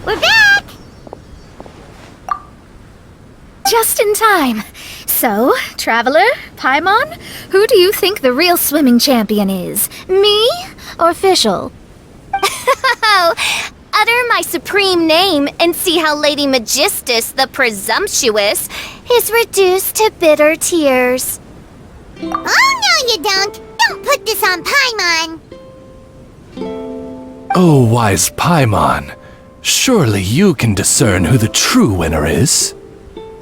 We're back! Just in time. So, Traveler, Paimon, who do you think the real swimming champion is? Me or Fischl? Utter my supreme name and see how Lady Magistus the Presumptuous is reduced to bitter tears. Oh, no you don't! Don't put this on Paimon! Oh, wise Paimon. Surely you can discern who the true winner is.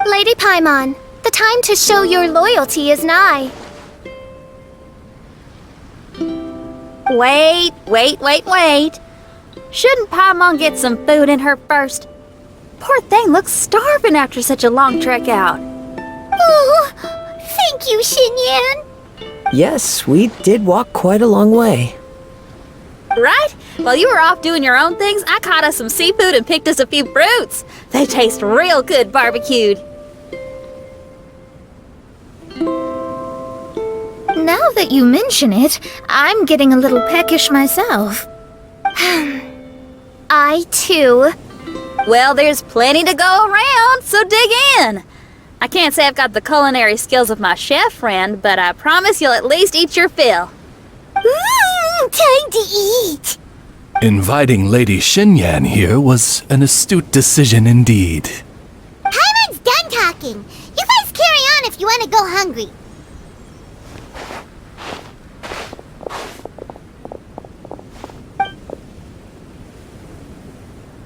Lady Paimon, the time to show your loyalty is nigh. Wait. Shouldn't Paimon get some food in her first? Poor thing looks starving after such a long trek out. Oh, thank you, Xinyan! Yes, we did walk quite a long way. Right? While you were off doing your own things, I caught us some seafood and picked us a few fruits. They taste real good barbecued. Now that you mention it, I'm getting a little peckish myself. I, too. Well, there's plenty to go around, so dig in. I can't say I've got the culinary skills of my chef friend, but I promise you'll at least eat your fill. Time to eat! Inviting Lady Xinyan here was an astute decision indeed. Paimon's done talking. You guys carry on if you want to go hungry.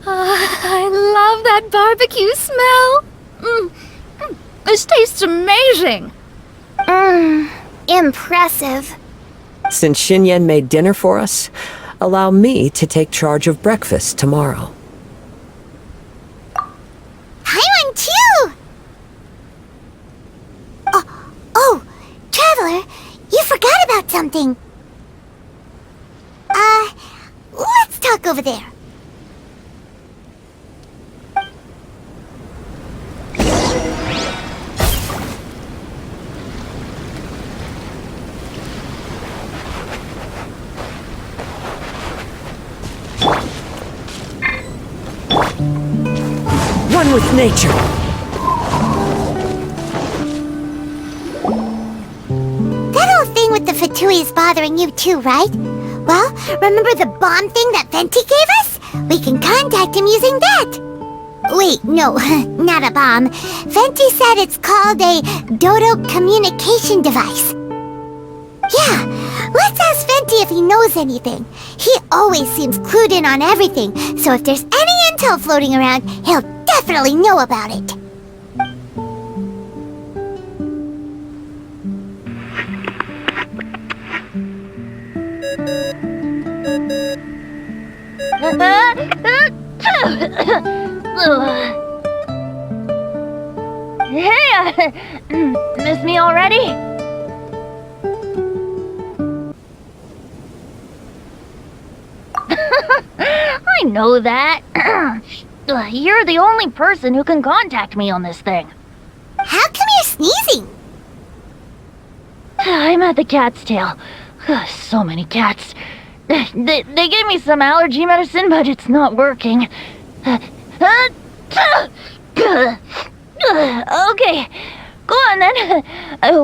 I love that barbecue smell. This tastes amazing. Impressive. Since Xinyan made dinner for us, allow me to take charge of breakfast tomorrow. Paimon too! Oh, Traveler, you forgot about something. Let's talk over there. One with nature. That old thing with the Fatui is bothering you too, right? Well, remember the bomb thing that Venti gave us? We can contact him using that. Wait, no, not a bomb. Venti said it's called a Dodo communication device. Yeah, let's ask Venti if he knows anything. He always seems clued in on everything, so if there's any intel floating around, he'll definitely know about it. Hey, miss me already? I know that. You're the only person who can contact me on this thing. How come you're sneezing? I'm at the cat's tail. So many cats. They gave me some allergy medicine, but it's not working. Okay, go on then.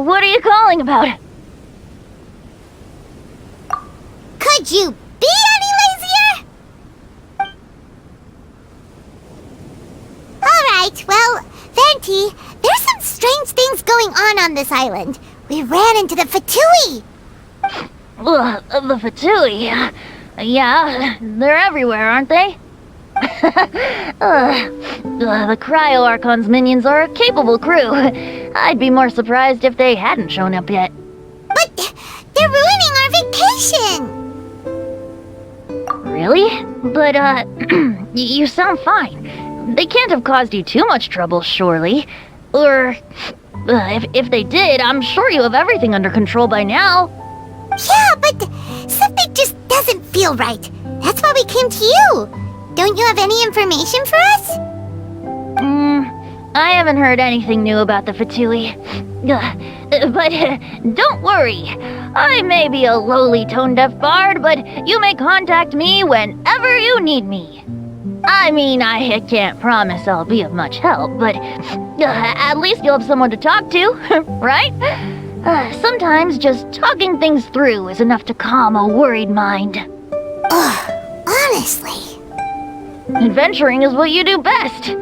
What are you calling about? Could Could you be any lazier? Alright, well, Venti, there's some strange things going on this island. We ran into the Fatui. The Fatui. Yeah, they're everywhere, aren't they? The Cryo Archon's minions are a capable crew. I'd be more surprised if they hadn't shown up yet. But they're ruining our vacation. Really? But, you sound fine. They can't have caused you too much trouble, surely. Or, if they did, I'm sure you have everything under control by now. Yeah, but something just doesn't feel right. That's why we came to you. Don't you have any information for us? I haven't heard anything new about the Fatui. But don't worry. I may be a lowly tone-deaf bard, but you may contact me whenever you need me. I mean, I can't promise I'll be of much help, but at least you'll have someone to talk to, right? Sometimes just talking things through is enough to calm a worried mind. Honestly. Adventuring is what you do best.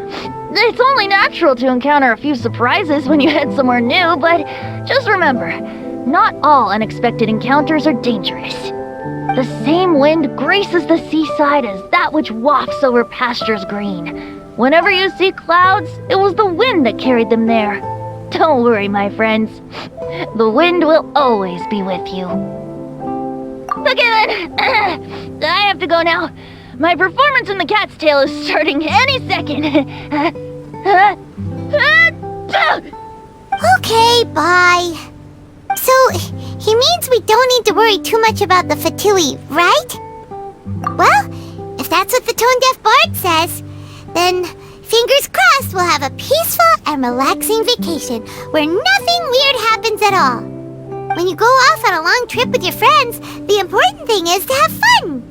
It's only natural to encounter a few surprises when you head somewhere new, but just remember, not all unexpected encounters are dangerous. The same wind graces the seaside as that which wafts over pastures green. Whenever you see clouds, it was the wind that carried them there. Don't worry, my friends. The wind will always be with you. Okay then, I have to go now. My performance in the cat's tail is starting any second. Okay, bye. So, he means we don't need to worry too much about the Fatui, right? Well, if that's what the tone-deaf bard says, then fingers crossed we'll have a peaceful and relaxing vacation where nothing weird happens at all. When you go off on a long trip with your friends, the important thing is to have fun.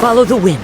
Follow the wind.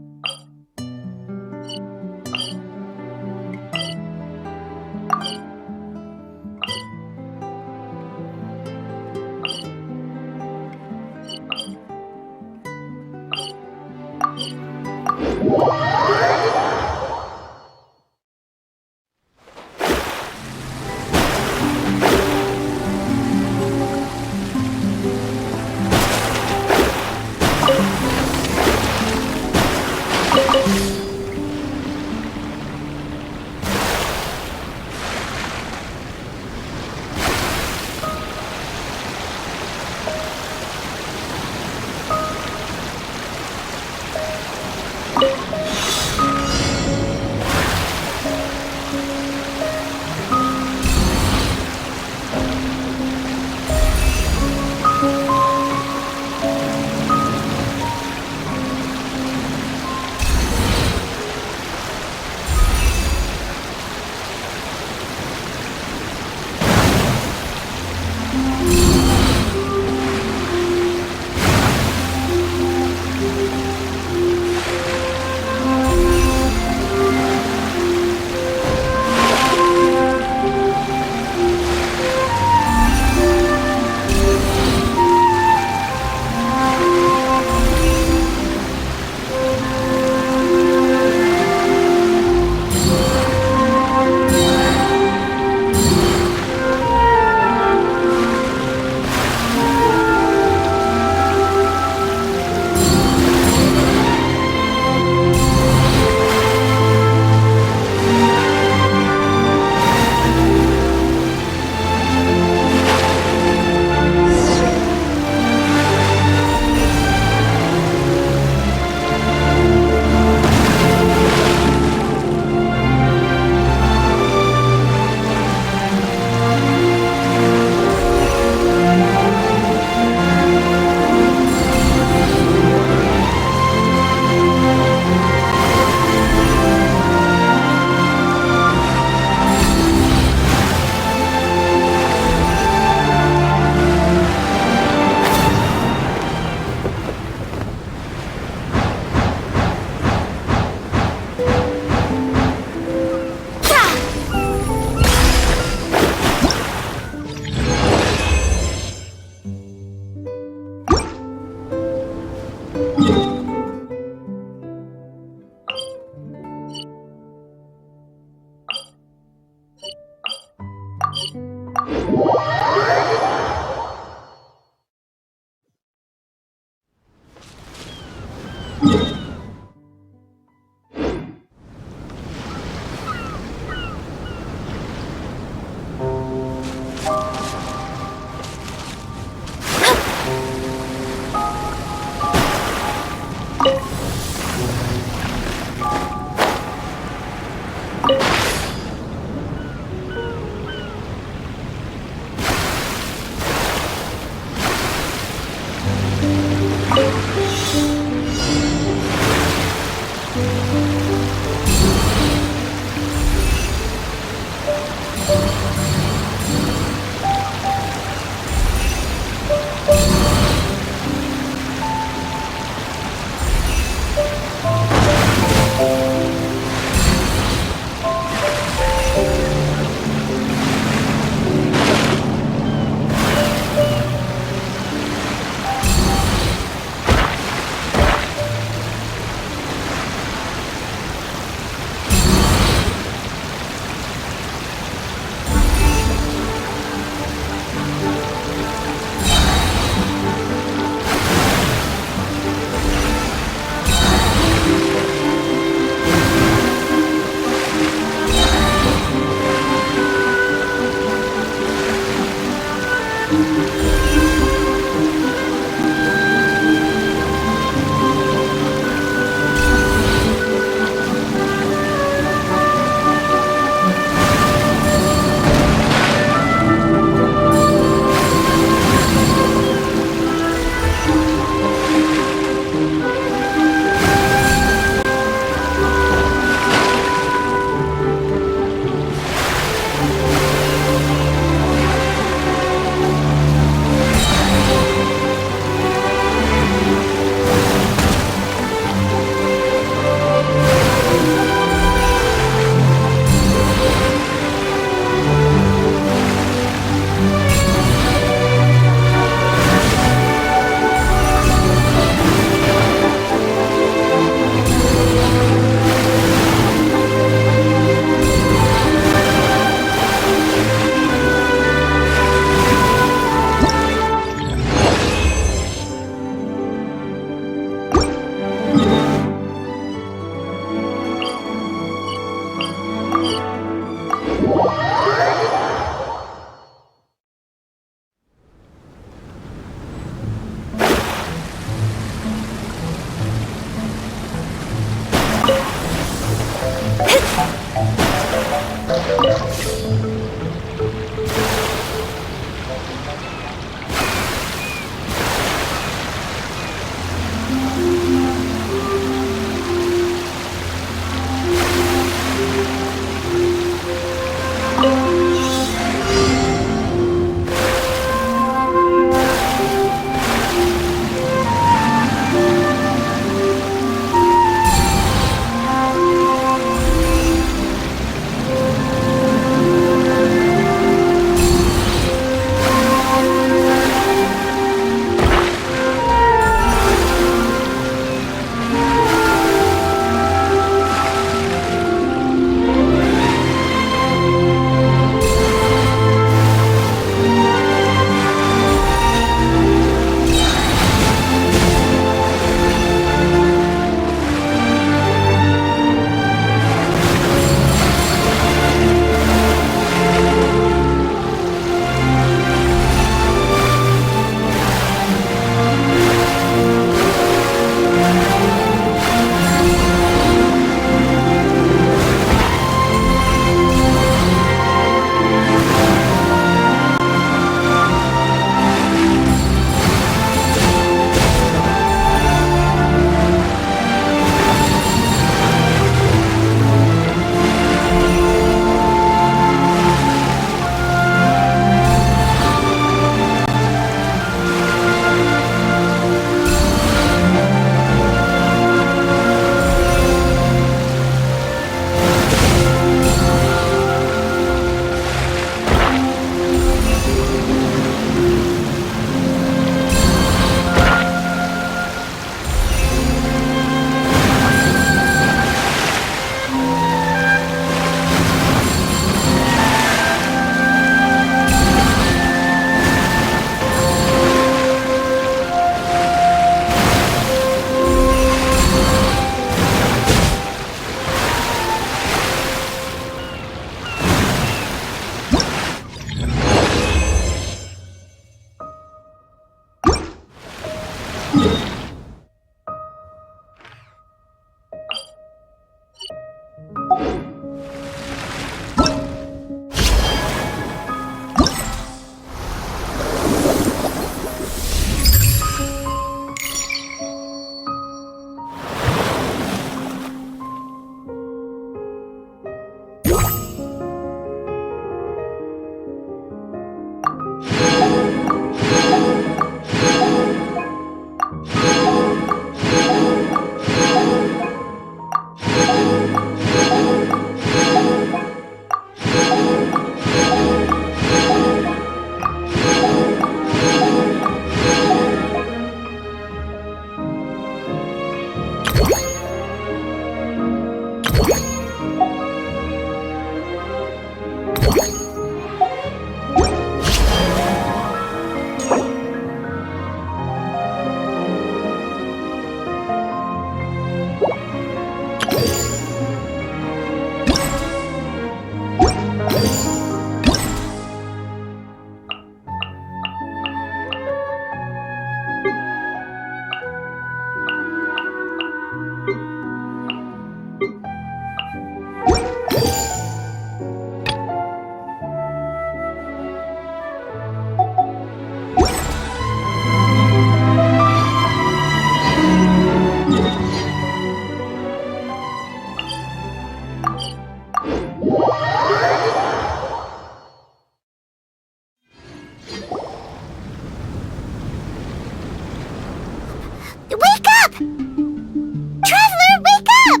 Traveler, wake up!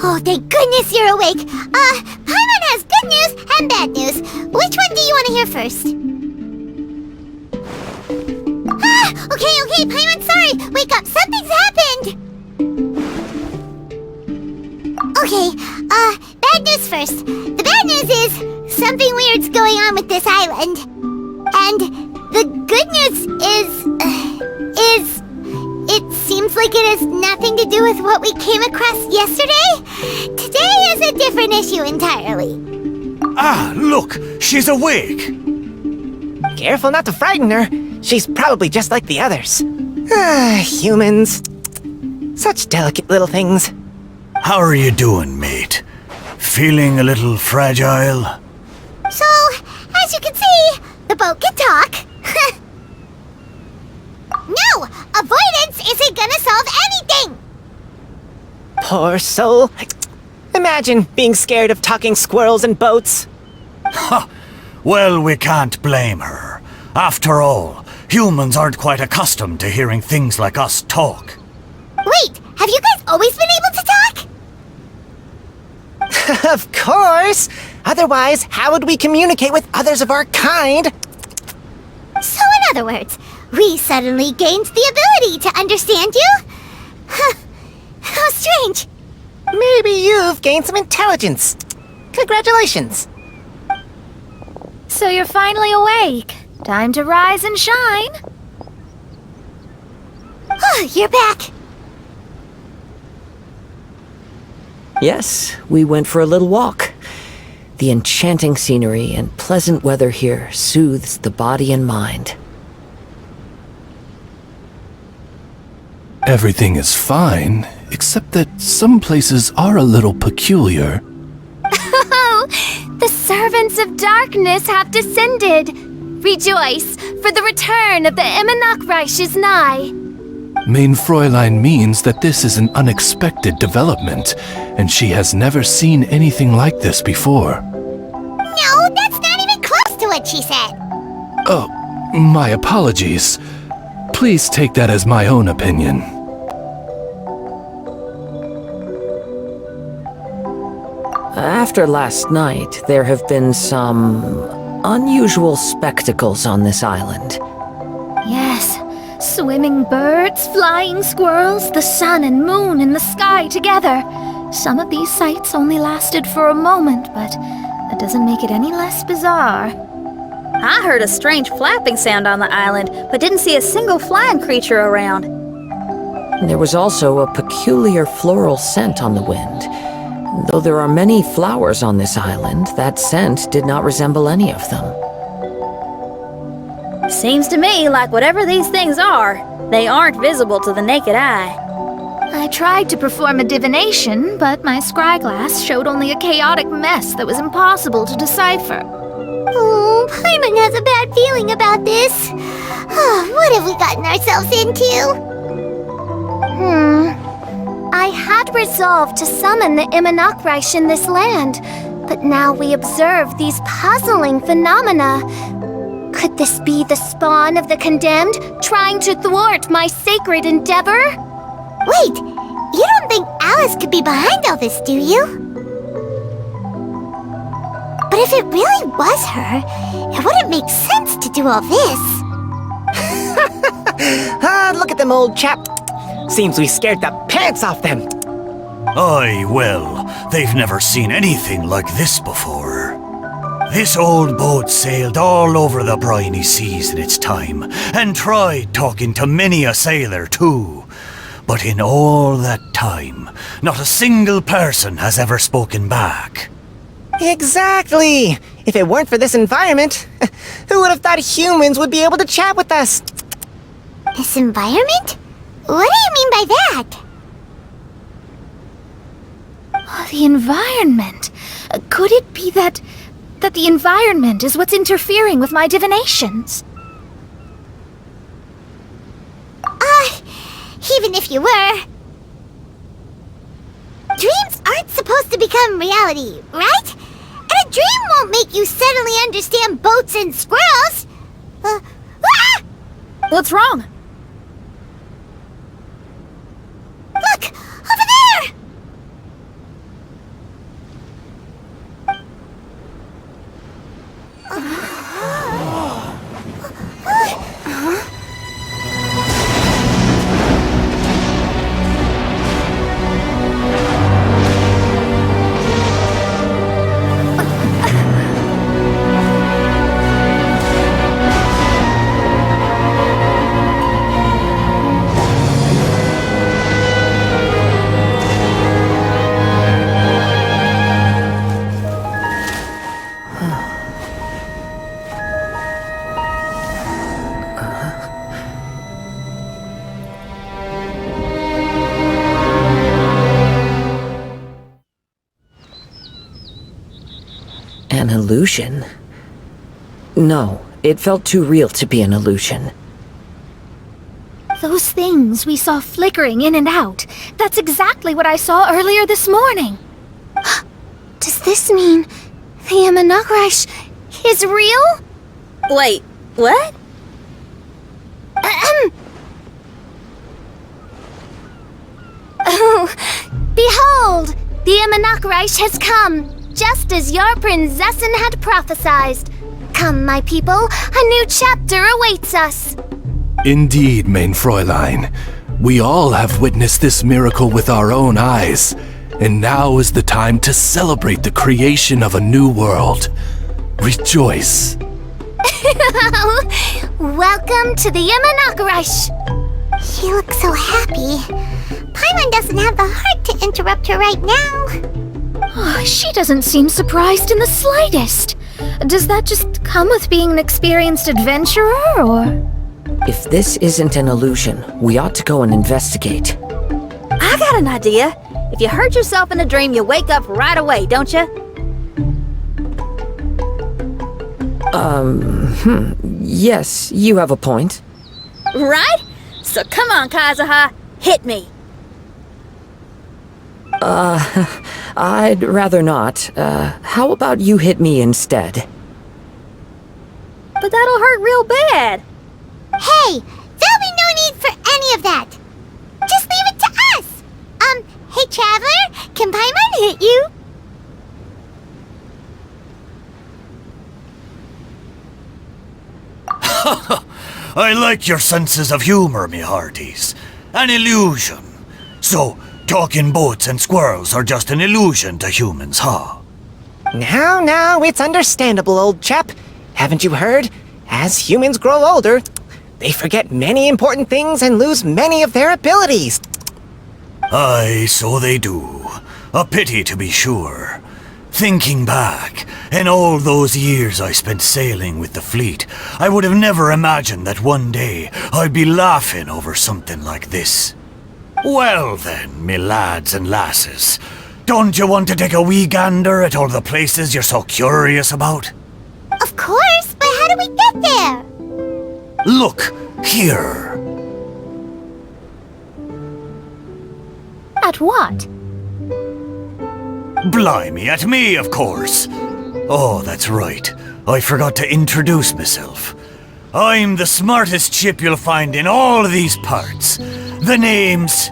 Oh, thank goodness you're awake. Paimon has good news and bad news. Which one do you want to hear first? Okay, Paimon, sorry. Wake up, something's happened. Okay, bad news first. The bad news is something weird's going on with this island. And the good news is it seems like it has nothing to do with what we came across yesterday. Today is a different issue entirely. Ah, look, she's awake. Careful not to frighten her. She's probably just like the others. Humans. Such delicate little things. How are you doing, mate? Feeling a little fragile? So, as you can see, the boat can talk. No! Avoidance isn't gonna solve anything! Poor soul. Imagine being scared of talking squirrels and boats. Ha! Well, we can't blame her. After all, humans aren't quite accustomed to hearing things like us talk. Wait, have you guys always been able to talk? Of course! Otherwise, how would we communicate with others of our kind? So in other words, we suddenly gained the ability to understand you? How strange. Maybe you've gained some intelligence. Congratulations. So you're finally awake. Time to rise and shine. You're back. Yes, we went for a little walk. The enchanting scenery and pleasant weather here soothes the body and mind. Everything is fine, except that some places are a little peculiar. Oh, the servants of darkness have descended. Rejoice, for the return of the Immonokreich is nigh. Mein Fräulein means that this is an unexpected development, and she has never seen anything like this before. No, that's not even close to what she said. Oh, my apologies. Please take that as my own opinion. After last night, there have been some unusual spectacles on this island. Yes, swimming birds, flying squirrels, the sun and moon in the sky together. Some of these sights only lasted for a moment, but that doesn't make it any less bizarre. I heard a strange flapping sound on the island, but didn't see a single flying creature around. There was also a peculiar floral scent on the wind. Though there are many flowers on this island, that scent did not resemble any of them. Seems to me like whatever these things are, they aren't visible to the naked eye. I tried to perform a divination, but my scryglass showed only a chaotic mess that was impossible to decipher. Oh, Paimon has a bad feeling about this. What have we gotten ourselves into? I had resolved to summon the Immonokreich in this land, but now we observe these puzzling phenomena. Could this be the spawn of the condemned, trying to thwart my sacred endeavor? Wait, you don't think Alice could be behind all this, do you? But if it really was her, it wouldn't make sense to do all this. Look at them, old chap. Seems we scared the pants off them. Aye, well, they've never seen anything like this before. This old boat sailed all over the briny seas in its time, and tried talking to many a sailor too. But in all that time, not a single person has ever spoken back. Exactly! If it weren't for this environment, who would have thought humans would be able to chat with us? This environment? What do you mean by that? Oh, the environment. Could it be that the environment is what's interfering with my divinations? Even if you were. Dreams aren't supposed to become reality, right? And a dream won't make you suddenly understand boats and squirrels. What's wrong? Look! Over there! An illusion? No, it felt too real to be an illusion. Those things we saw flickering in and out, that's exactly what I saw earlier this morning. Does this mean the Imanakrish is real? Wait, what? Oh, behold! The Imanakrish has come, just as your Prinzessin had prophesied. Come, my people, a new chapter awaits us. Indeed, mein Fräulein. We all have witnessed this miracle with our own eyes, and now is the time to celebrate the creation of a new world. Rejoice. Welcome to the Imanakrish. She looks so happy. Paimon doesn't have the heart to interrupt her right now. Oh, she doesn't seem surprised in the slightest. Does that just come with being an experienced adventurer, or...? If this isn't an illusion, we ought to go and investigate. I got an idea. If you hurt yourself in a dream, you wake up right away, don't you? Yes, you have a point. Right? So come on, Kazuha, hit me. I'd rather not. How about you hit me instead? But that'll hurt real bad. Hey, there'll be no need for any of that. Just leave it to us. Hey Traveler, can Paimon hit you? I like your senses of humor, me hearties. An illusion. So, talking boats and squirrels are just an illusion to humans, huh? Now, it's understandable, old chap. Haven't you heard? As humans grow older, they forget many important things and lose many of their abilities. Aye, so they do. A pity to be sure. Thinking back, in all those years I spent sailing with the fleet, I would have never imagined that one day I'd be laughing over something like this. Well then, me lads and lasses, don't you want to take a wee gander at all the places you're so curious about? Of course, but how do we get there? Look, here. At what? Blimey, at me, of course. Oh, that's right. I forgot to introduce myself. I'm the smartest ship you'll find in all these parts. The name's...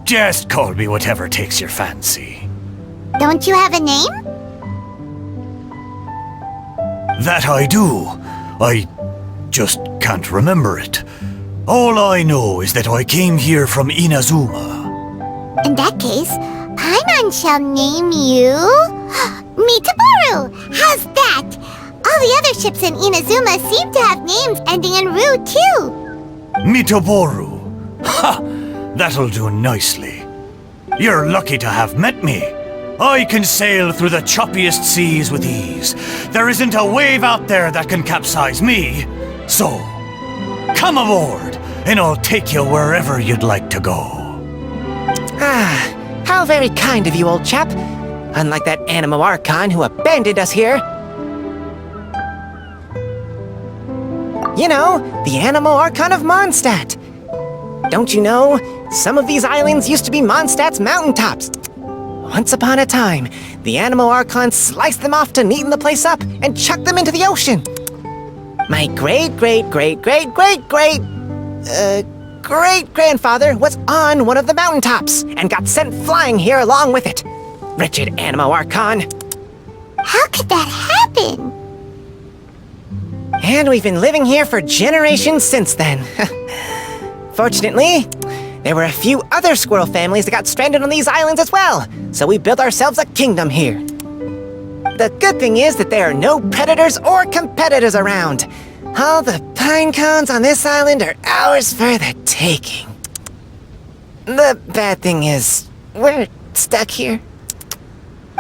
just call me whatever takes your fancy. Don't you have a name? That I do. I just can't remember it. All I know is that I came here from Inazuma. In that case, Paimon shall name you... Mitaboru! How's that? All the other ships in Inazuma seem to have names ending in Ru, too. Mitaboru. Ha! That'll do nicely. You're lucky to have met me. I can sail through the choppiest seas with ease. There isn't a wave out there that can capsize me. So, come aboard, and I'll take you wherever you'd like to go. Ah, how very kind of you, old chap. Unlike that Animo Archon who abandoned us here. You know, the Animo Archon of Mondstadt. Don't you know, some of these islands used to be Mondstadt's mountaintops. Once upon a time, the Animo Archon sliced them off to neaten the place up and chucked them into the great-great-grandfather was on one of the mountaintops and got sent flying here along with it. Wretched Animo Archon. How could that happen? And we've been living here for generations since then. Fortunately, there were a few other squirrel families that got stranded on these islands as well, so we built ourselves a kingdom here. The good thing is that there are no predators or competitors around. All the pine cones on this island are ours for the taking. The bad thing is, we're stuck here.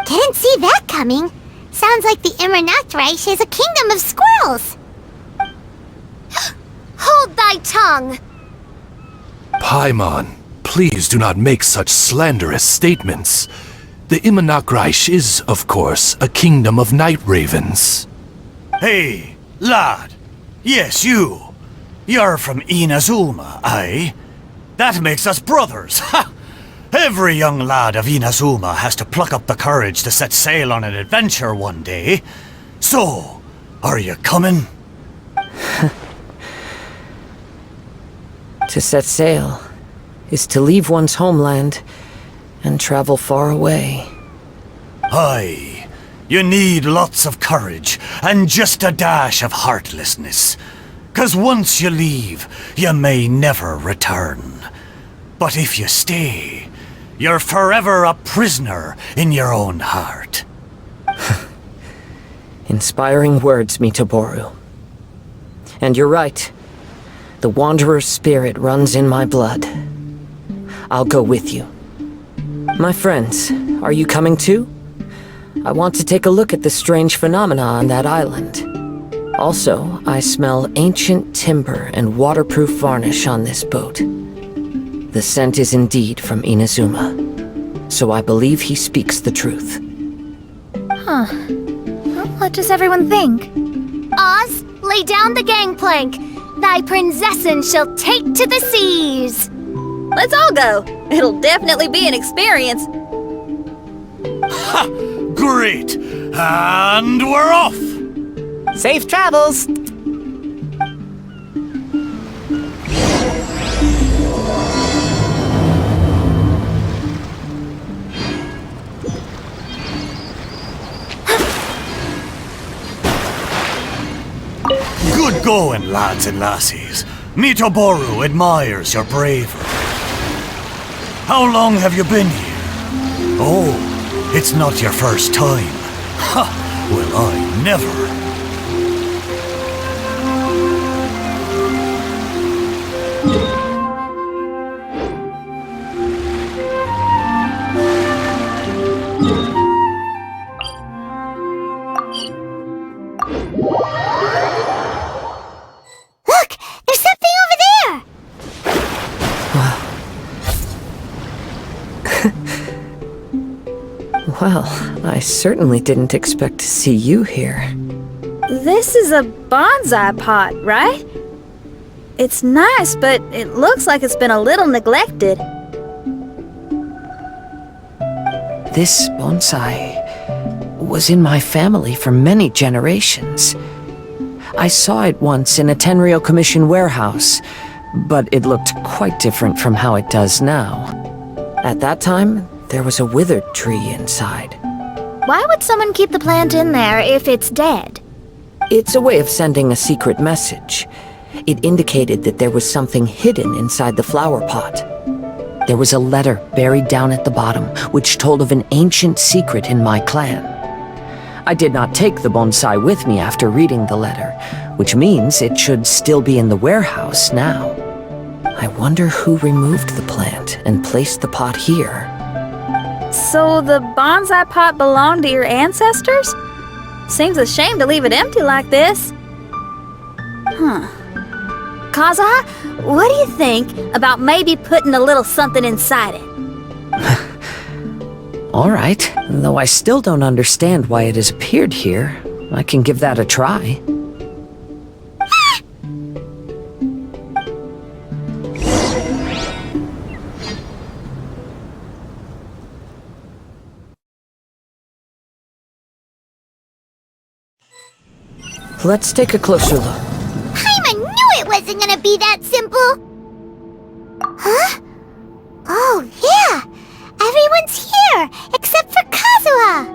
Didn't see that coming. Sounds like the Immernachtreich is a kingdom of squirrels. Hold thy tongue! Paimon, please do not make such slanderous statements. The Immernachtreich is, of course, a kingdom of night ravens. Hey, lad. Yes, you. You're from Inazuma, aye? That makes us brothers, ha! Every young lad of Inazuma has to pluck up the courage to set sail on an adventure one day. So, are you coming? To set sail is to leave one's homeland and travel far away. Aye. You need lots of courage and just a dash of heartlessness. 'Cause once you leave, you may never return. But if you stay, you're forever a prisoner in your own heart. Inspiring words, Mitoboru. And you're right. The Wanderer's spirit runs in my blood. I'll go with you. My friends, are you coming too? I want to take a look at the strange phenomena on that island. Also, I smell ancient timber and waterproof varnish on this boat. The scent is indeed from Inazuma, so I believe he speaks the truth. Huh. Well, what does everyone think? Oz, lay down the gangplank. Thy princessin shall take to the seas. Let's all go. It'll definitely be an experience. Ha! Great! And we're off! Safe travels! Good going, lads and lassies. Mitoboru admires your bravery. How long have you been here? Oh, it's not your first time. Ha! Well, I never. Look! There's something over there! Well, I certainly didn't expect to see you here. This is a bonsai pot, right? It's nice, but it looks like it's been a little neglected. This bonsai was in my family for many generations. I saw it once in a Tenryou Commission warehouse, but it looked quite different from how it does now. At that time, there was a withered tree inside. Why would someone keep the plant in there if it's dead? It's a way of sending a secret message. It indicated that there was something hidden inside the flower pot. There was a letter buried down at the bottom, which told of an ancient secret in my clan. I did not take the bonsai with me after reading the letter, which means it should still be in the warehouse now. I wonder who removed the plant and placed the pot here. So the bonsai pot belonged to your ancestors? Seems a shame to leave it empty like this. Huh. Kazuha, what do you think about maybe putting a little something inside it? All right, though I still don't understand why it has appeared here. I can give that a try. Let's take a closer look. Paimon knew it wasn't gonna be that simple! Huh? Oh, yeah! Everyone's here, except for Kazuha!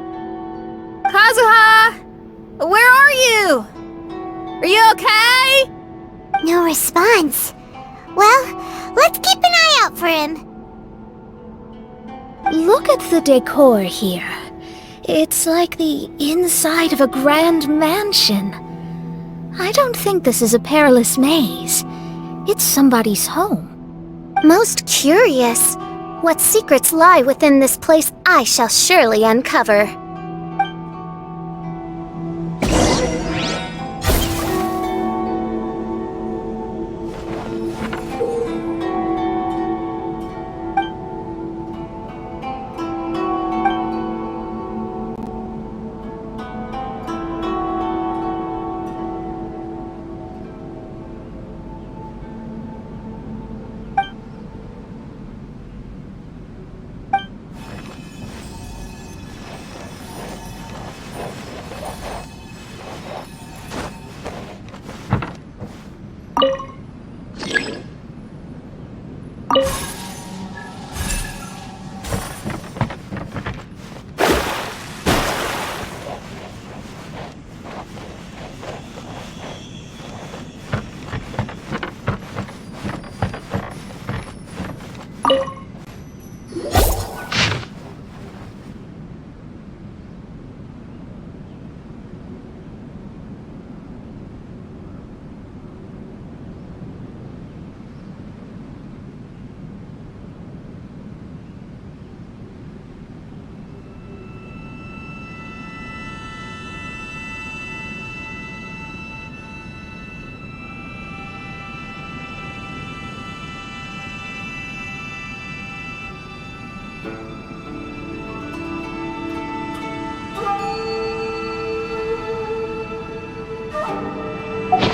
Kazuha! Where are you? Are you okay? No response. Well, let's keep an eye out for him. Look at the decor here. It's like the inside of a grand mansion. I don't think this is a perilous maze. It's somebody's home. Most curious. What secrets lie within this place I shall surely uncover.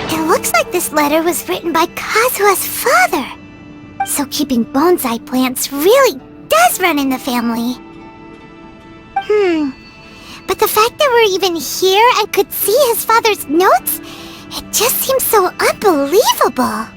It looks like this letter was written by Kazuha's father. So keeping bonsai plants really does run in the family. But the fact that we're even here and could see his father's notes, it just seems so unbelievable.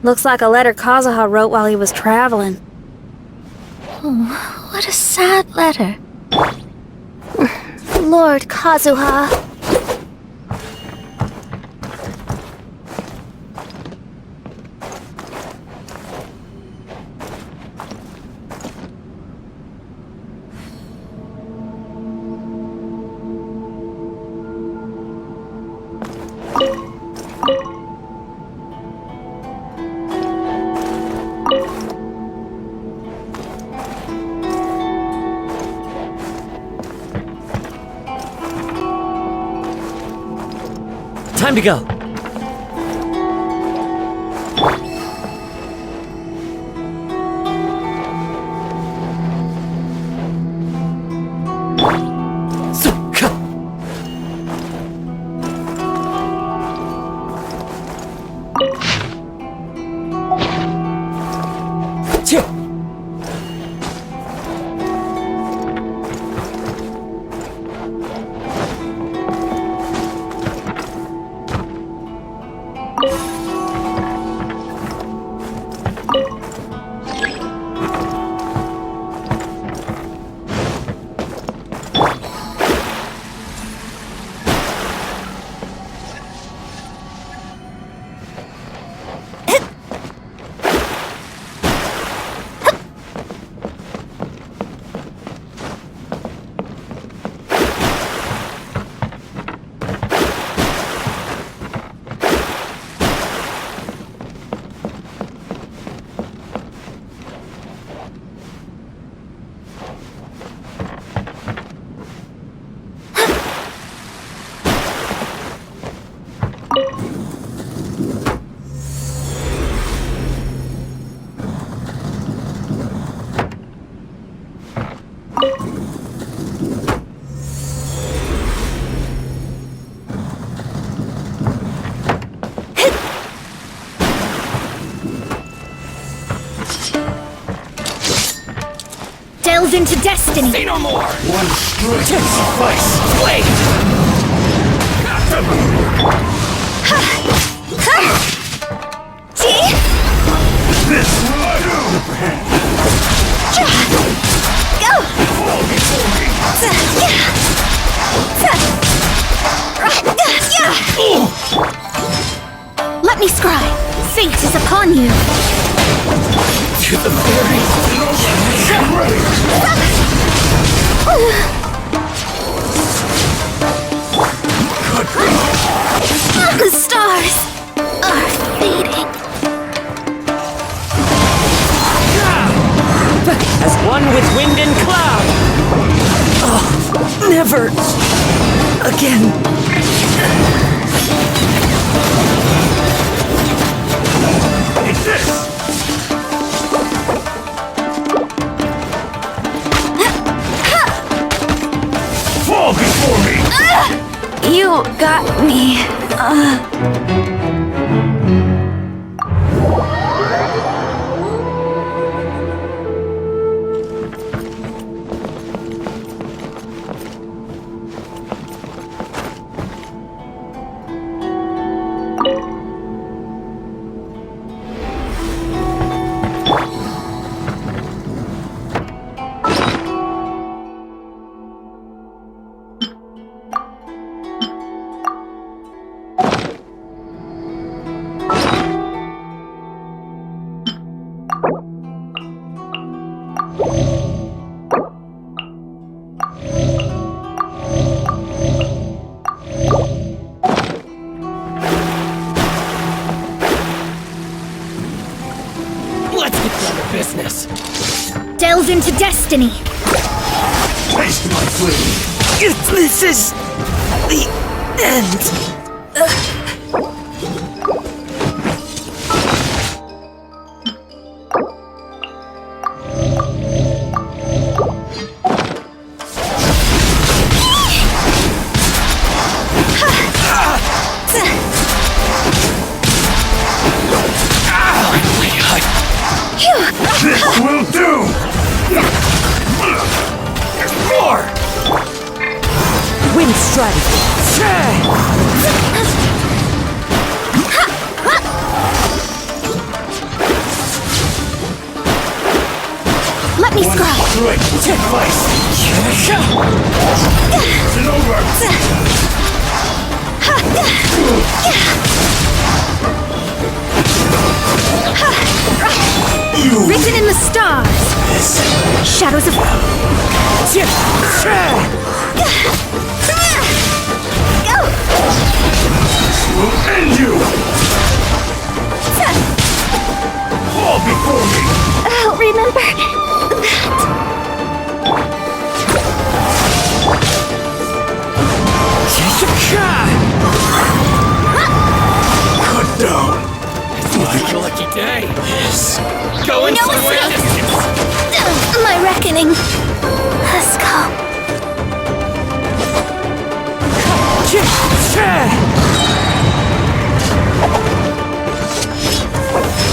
Looks like a letter Kazuha wrote while he was traveling. Oh, what a sad letter. Lord Kazuha. Time to go. Delve into destiny. Say no more! One stroke suffice! Blade! This will I do! Go! Fall before me! Let me scry. Fate is upon you. To the very... Get ready! The stars are fading. As one with wind and cloud. Oh, never again. It's this! Fall before me! You got me. Let's get down to business. Delve into destiny. Taste my flame! This is the end. This will do! There's more! Wind strategy. me scry. Strike suffice. It's over. Written in the stars. Shadows of... Go! Will end you. Fall before me. I'll remember that. Cut down. It's your lucky day. Yes. Going No somewhere. My reckoning. Let's go.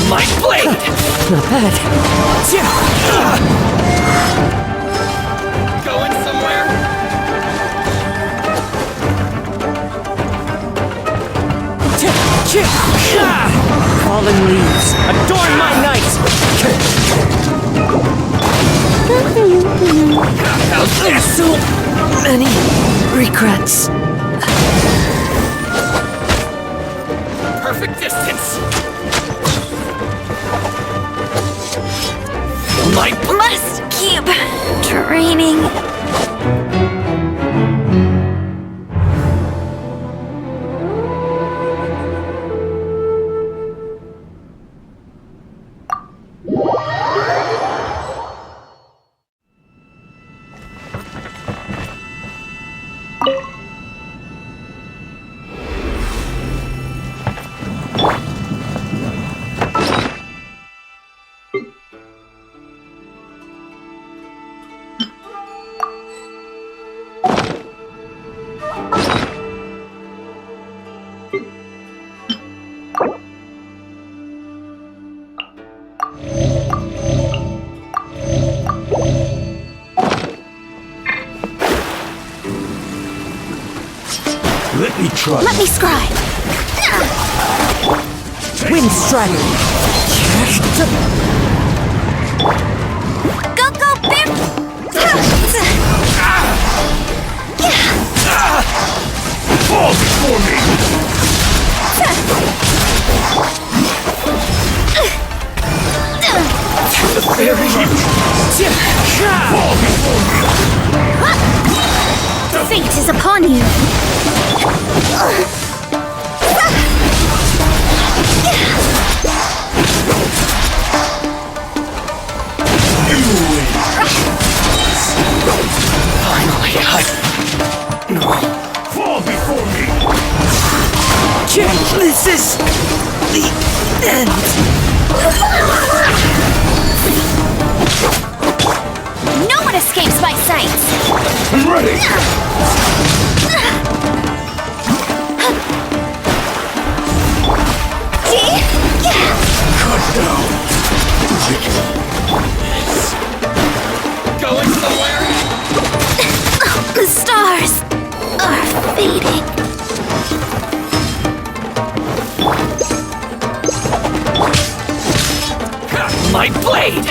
My blade! Not bad. Going somewhere. Fallen leaves, adorn my night! There's so many regrets. Perfect distance. My Must keep training. Let me try. Let me scry. Wind Strider! Go, go, Bim! Fall before me. The fairy. Fall before me. Fate is upon you. Finally, Fall before me. This is the end. No one escapes my sight. I'm ready. Cut down. Going somewhere? The stars are fading. My blade!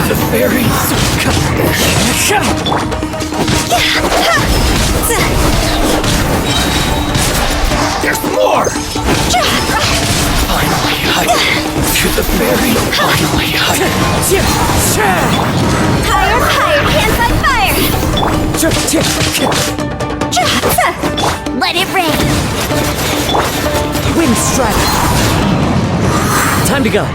The fairy! There's more! Finally, to the fairy! Finally, Higher, higher, can't fight fire. Let it rain. Wind Strider! Time to go.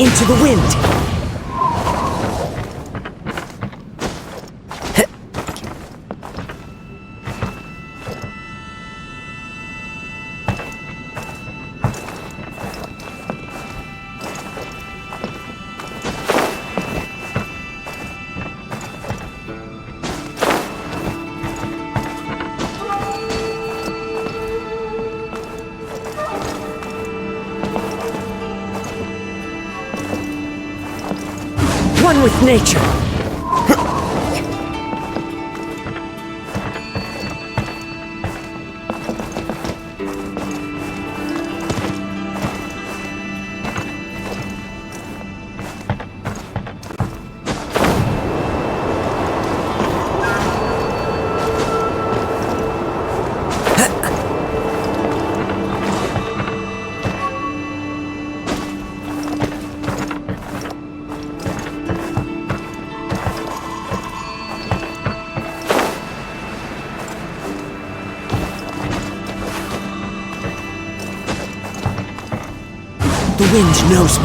Into the wind! One with nature. The wind knows me.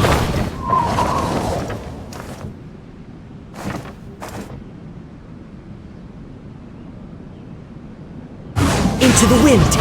Into the wind.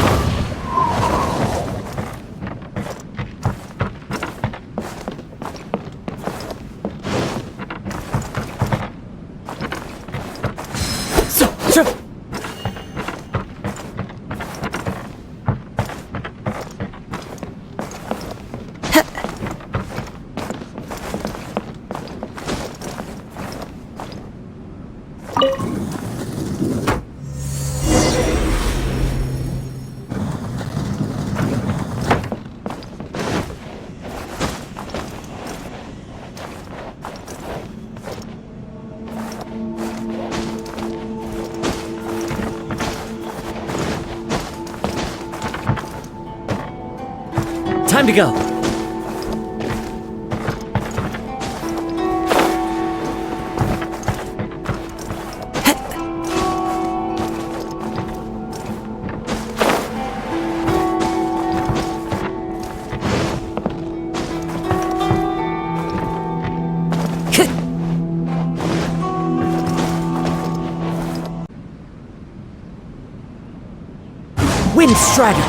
Time to go. Wind Strider.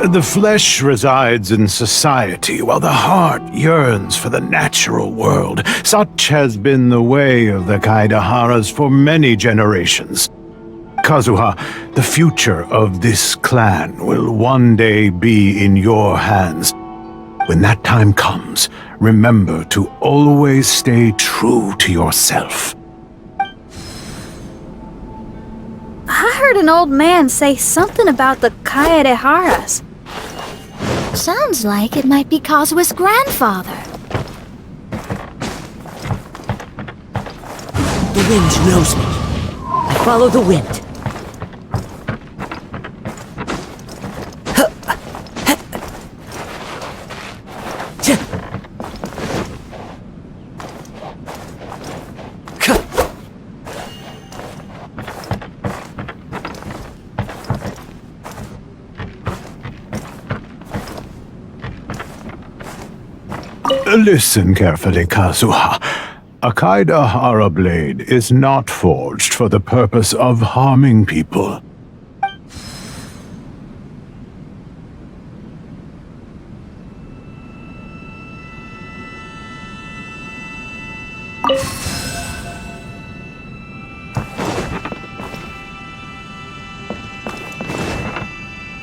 The flesh resides in society, while the heart yearns for the natural world. Such has been the way of the Kaidaharas for many generations. Kazuha, the future of this clan will one day be in your hands. When that time comes, remember to always stay true to yourself. I heard an old man say something about the Kaidaharas. Sounds like it might be Kazuha's grandfather. The wind knows me. I follow the wind. Listen carefully, Kazuha. A Kaidahara blade is not forged for the purpose of harming people.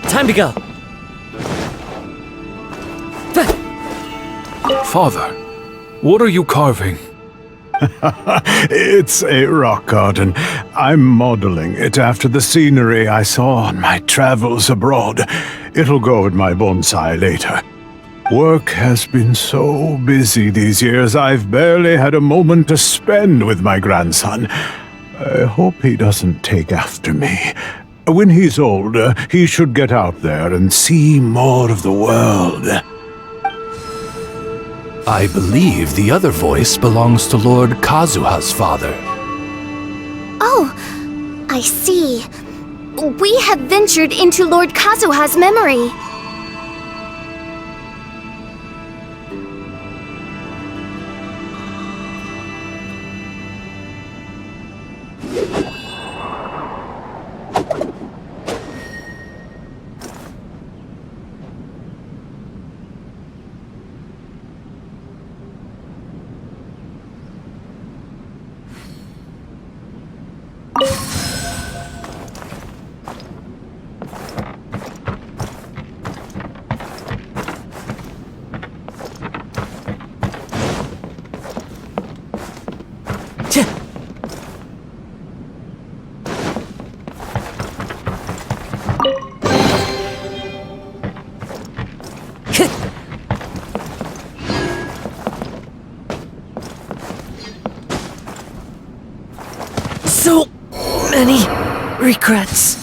Time to go. Father, what are you carving? It's a rock garden. I'm modeling it after the scenery I saw on my travels abroad. It'll go in my bonsai later. Work has been so busy these years, I've barely had a moment to spend with my grandson. I hope he doesn't take after me. When he's older, he should get out there and see more of the world. I believe the other voice belongs to Lord Kazuha's father. Oh, I see. We have ventured into Lord Kazuha's memory. So many regrets.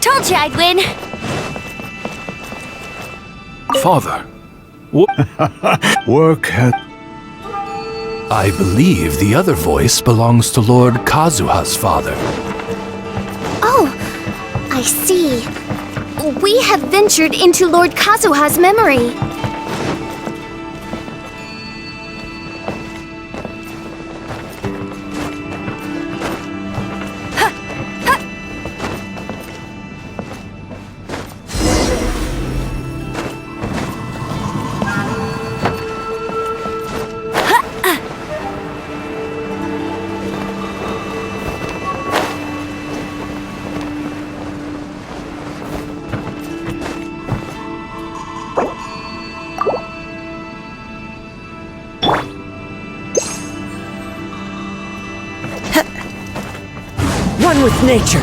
Told you I'd win. Father, Work has... I believe the other voice belongs to Lord Kazuha's father. Oh, I see. We have ventured into Lord Kazuha's memory. One with nature.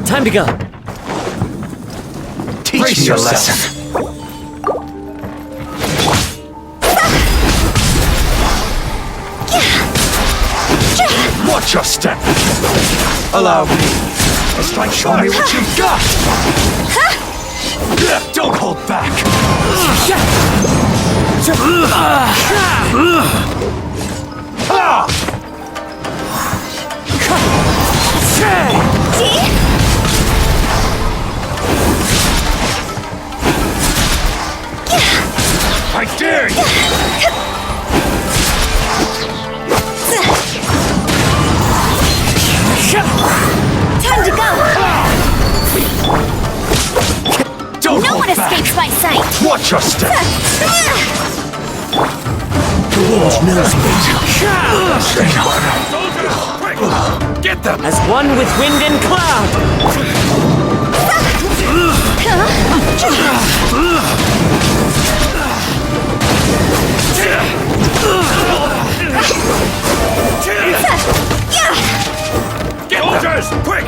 Time to go. Teach me your lesson. Watch your step. Allow me. Show me what you've got. Don't hold back. I dare you. Time to go! Don't No hold one back. escapes my sight! Watch your step. The wind knows me. Get them. As one with wind and cloud. Get soldiers, quick!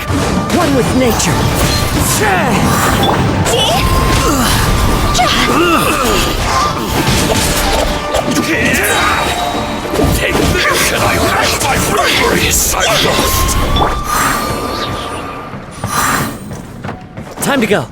One with nature. Take this, and I rest my memories I lost. Time to go.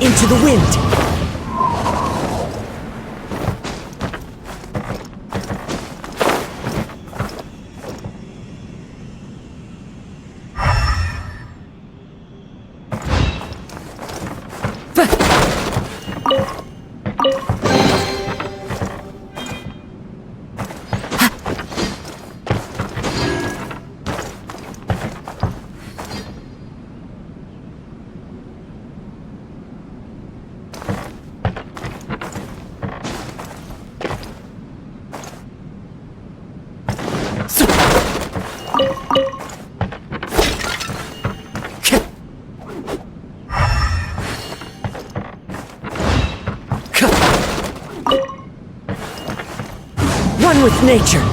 Into the wind. One with nature.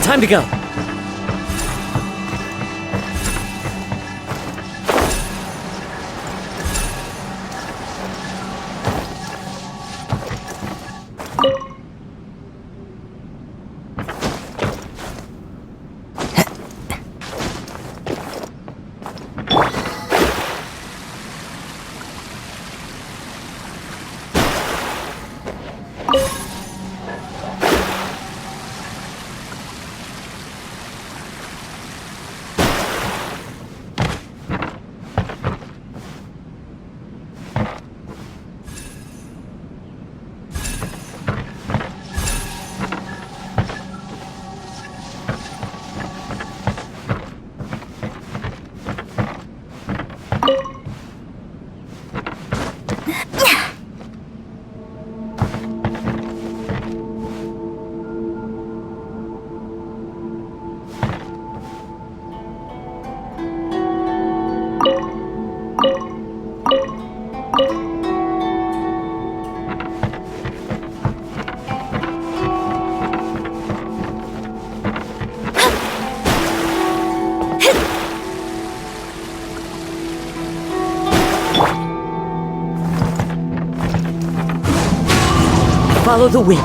Time to go. Follow the wind.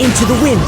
Into the wind.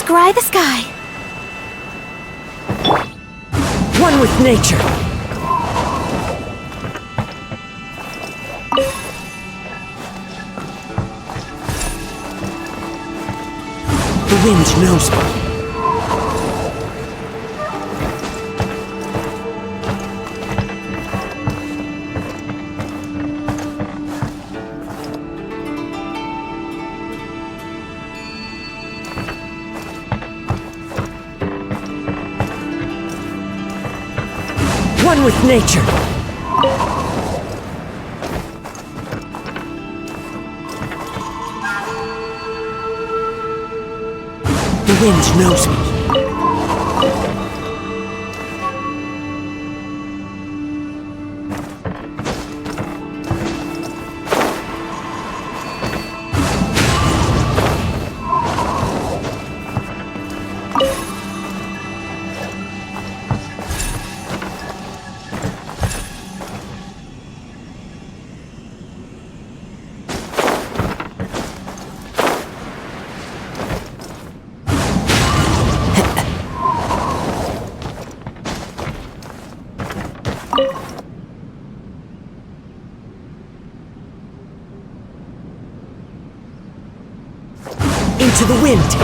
Scry the sky. One with nature. The wind knows me. One with nature. The wind knows me. Into the wind.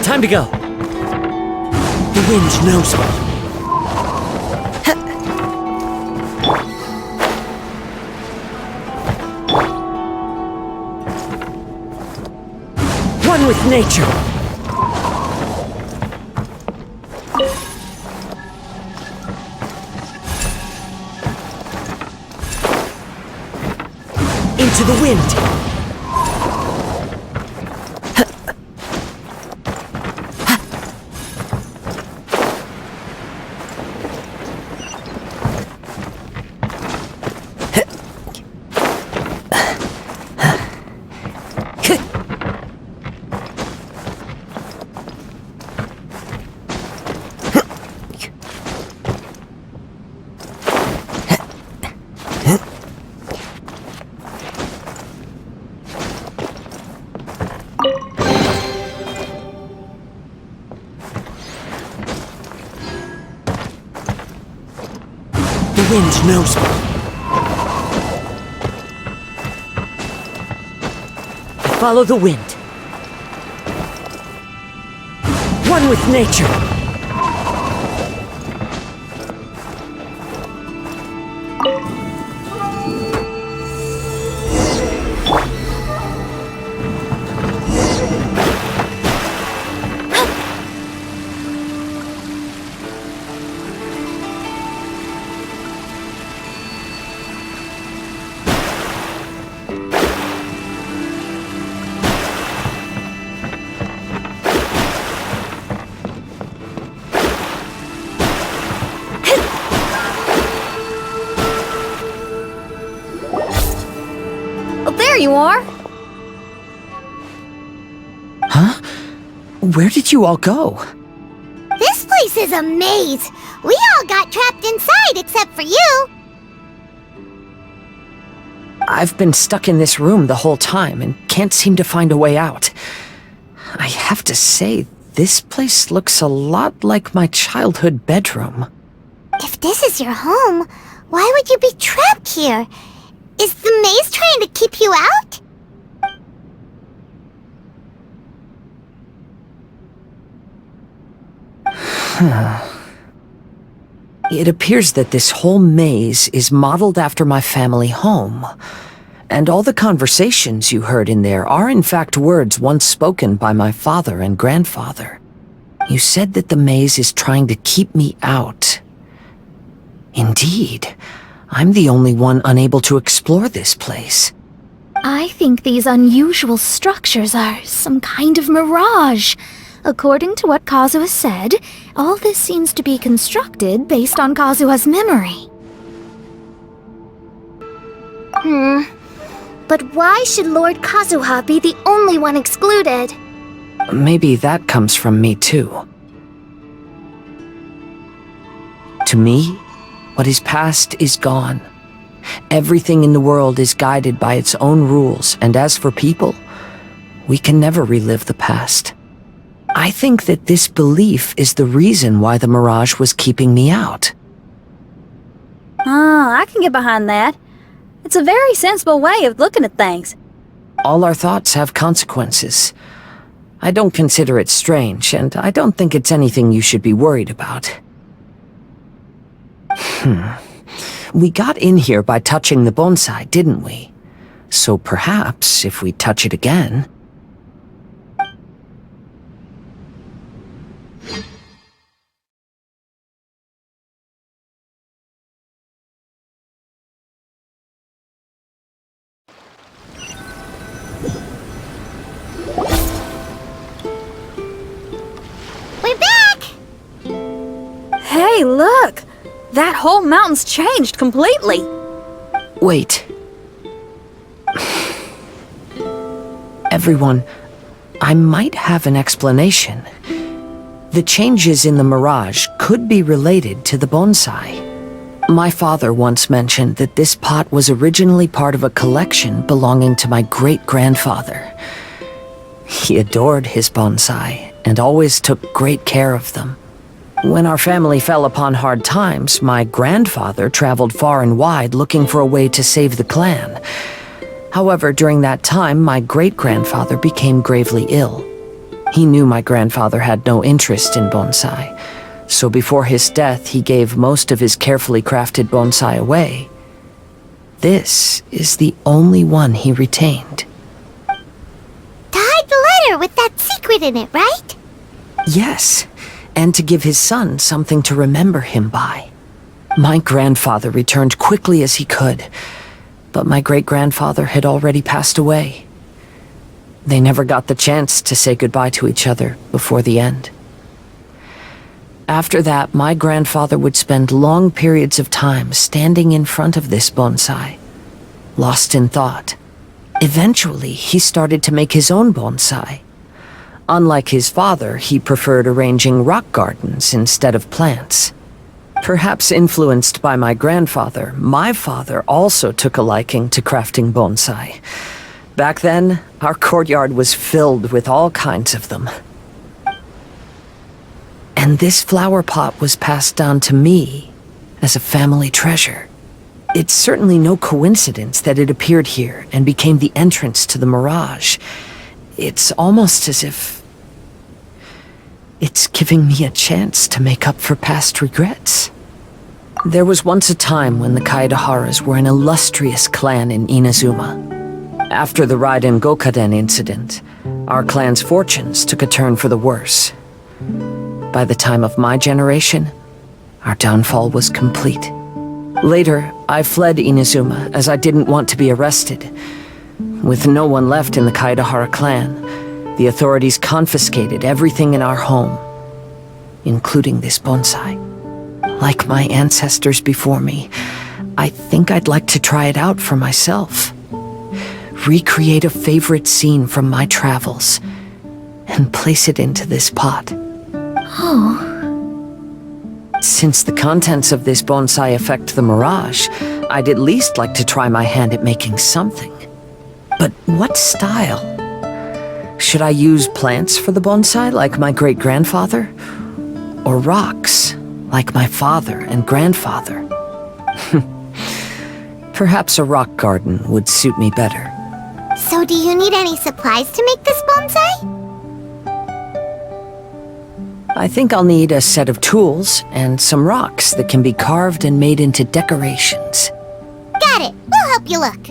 Time to go. The wind knows me. One with nature. Into the wind. wind knows me. I follow the wind. One with nature. Oh, there you are. Huh? Where did you all go? This place is a maze. We all got trapped inside except for you. I've been stuck in this room the whole time and can't seem to find a way out. I have to say, this place looks a lot like my childhood bedroom. If this is your home, why would you be trapped here? Is the maze trying to keep you out? It appears that this whole maze is modeled after my family home. And all the conversations you heard in there are in fact words once spoken by my father and grandfather. You said that the maze is trying to keep me out. Indeed, I'm the only one unable to explore this place. I think these unusual structures are some kind of mirage. According to what Kazuha said, all this seems to be constructed based on Kazuha's memory. But why should Lord Kazuha be the only one excluded? Maybe that comes from me too. To me, what is past is gone. Everything in the world is guided by its own rules, and as for people, we can never relive the past. I think that this belief is the reason why the mirage was keeping me out. Oh, I can get behind that. It's a very sensible way of looking at things. All our thoughts have consequences. I don't consider it strange, and I don't think it's anything you should be worried about. We got in here by touching the bonsai, didn't we? So perhaps, if we touch it again... We're back! Hey, look! That whole mountain's changed completely. Wait. Everyone, I might have an explanation. The changes in the mirage could be related to the bonsai. My father once mentioned that this pot was originally part of a collection belonging to my great-grandfather. He adored his bonsai and always took great care of them. When our family fell upon hard times, my grandfather traveled far and wide looking for a way to save the clan. However, during that time, my great-grandfather became gravely ill. He knew my grandfather had no interest in bonsai, so before his death, he gave most of his carefully crafted bonsai away. This is the only one he retained. To hide the letter with that secret in it, right? Yes, and to give his son something to remember him by. My grandfather returned quickly as he could, but my great-grandfather had already passed away. They never got the chance to say goodbye to each other before the end. After that, my grandfather would spend long periods of time standing in front of this bonsai, lost in thought. Eventually, he started to make his own bonsai. Unlike his father, he preferred arranging rock gardens instead of plants. Perhaps influenced by my grandfather, my father also took a liking to crafting bonsai. Back then, our courtyard was filled with all kinds of them. And this flower pot was passed down to me as a family treasure. It's certainly no coincidence that it appeared here and became the entrance to the Mirage. It's almost as if it's giving me a chance to make up for past regrets. There was once a time when the Kaidaharas were an illustrious clan in Inazuma. After the Raiden Gokaden incident, our clan's fortunes took a turn for the worse. By the time of my generation, our downfall was complete. Later, I fled Inazuma as I didn't want to be arrested. With no one left in the Kaidahara clan, the authorities confiscated everything in our home, including this bonsai. Like my ancestors before me, I think I'd like to try it out for myself. Recreate a favorite scene from my travels and place it into this pot. Oh. Since the contents of this bonsai affect the Mirage, I'd at least like to try my hand at making something. But what style? Should I use plants for the bonsai like my great-grandfather? Or rocks, like my father and grandfather? Perhaps a rock garden would suit me better. So do you need any supplies to make this bonsai? I think I'll need a set of tools and some rocks that can be carved and made into decorations. Got it! We'll help you look.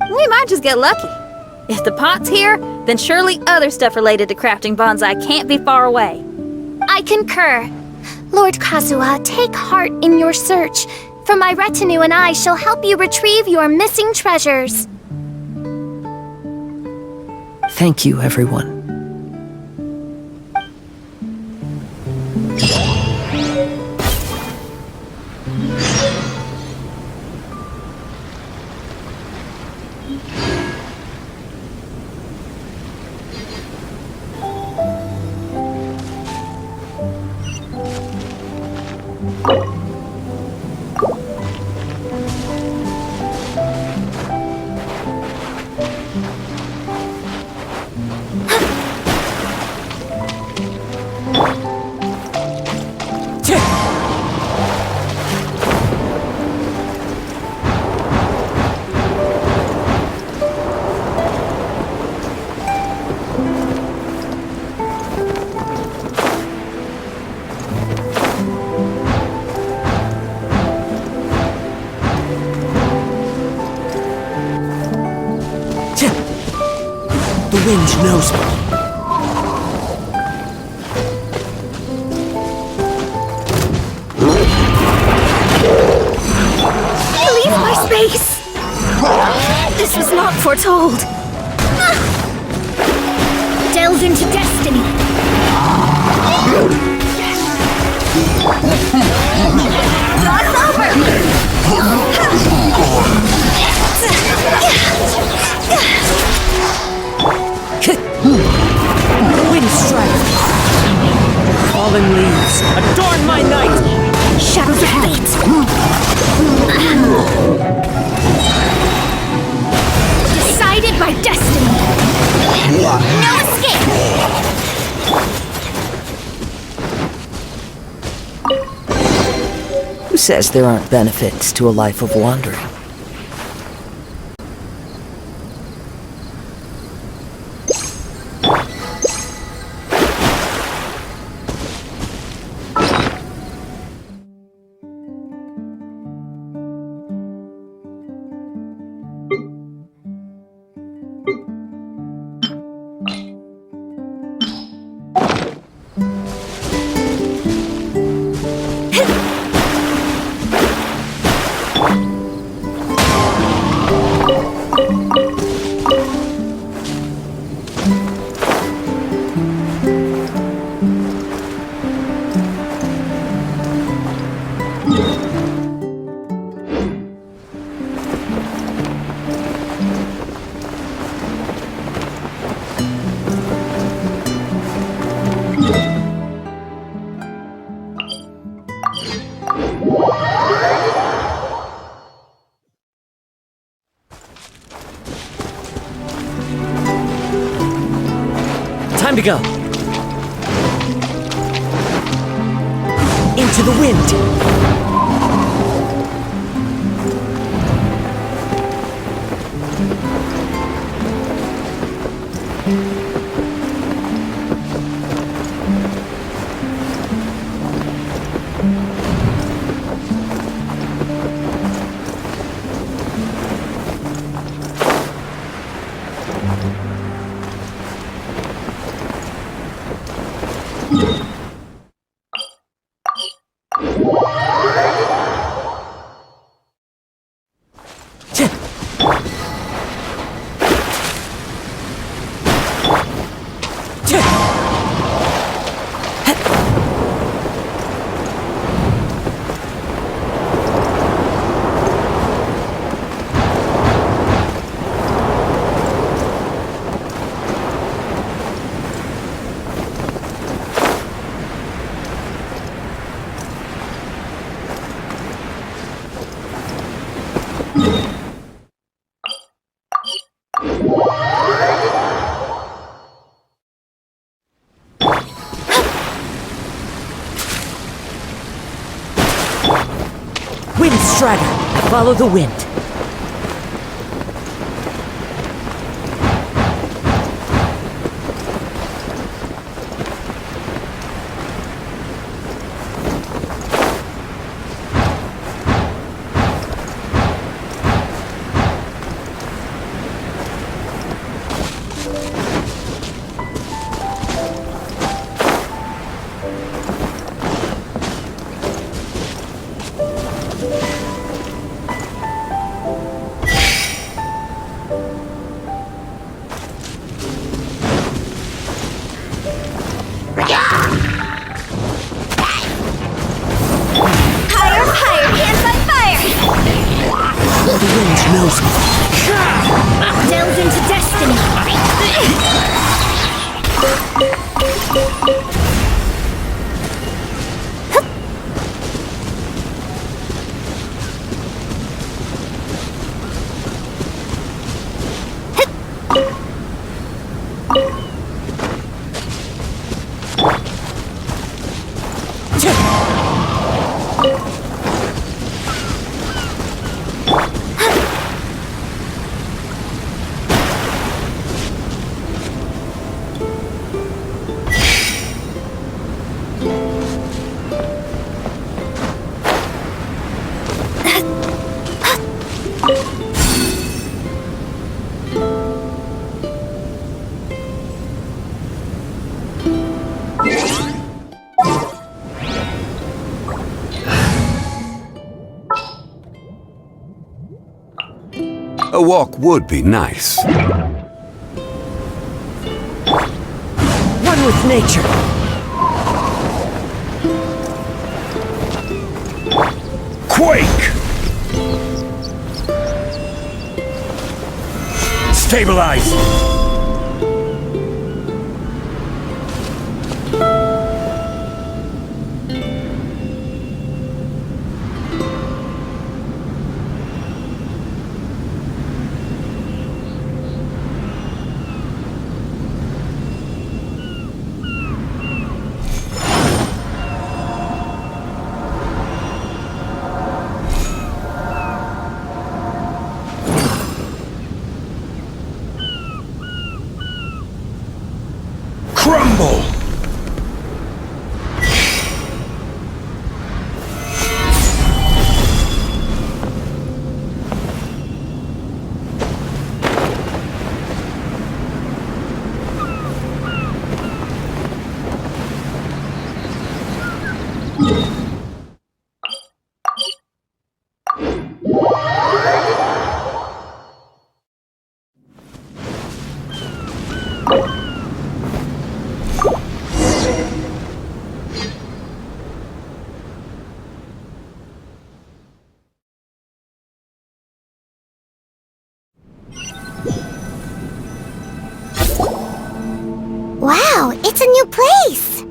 We might just get lucky. If the pot's here, then surely other stuff related to crafting bonsai can't be far away. I concur. Lord Kazuha, take heart in your search, for my retinue and I shall help you retrieve your missing treasures. Thank you, everyone. The wind knows me. Leave my space! This was not foretold. Delve into destiny. God's Wind strike. Fallen leaves, adorn my night. Shadows of fate. Decided by destiny. No escape. Who says there aren't benefits to a life of wandering? Time to go. Into the wind. Wind Strider! Follow the wind. Delve into destiny. A walk would be nice. One with nature. Quake! Stabilize! Crumble! Wow, it's a new place!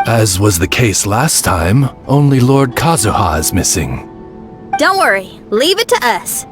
As was the case last time, only Lord Kazuha is missing. Don't worry, leave it to us.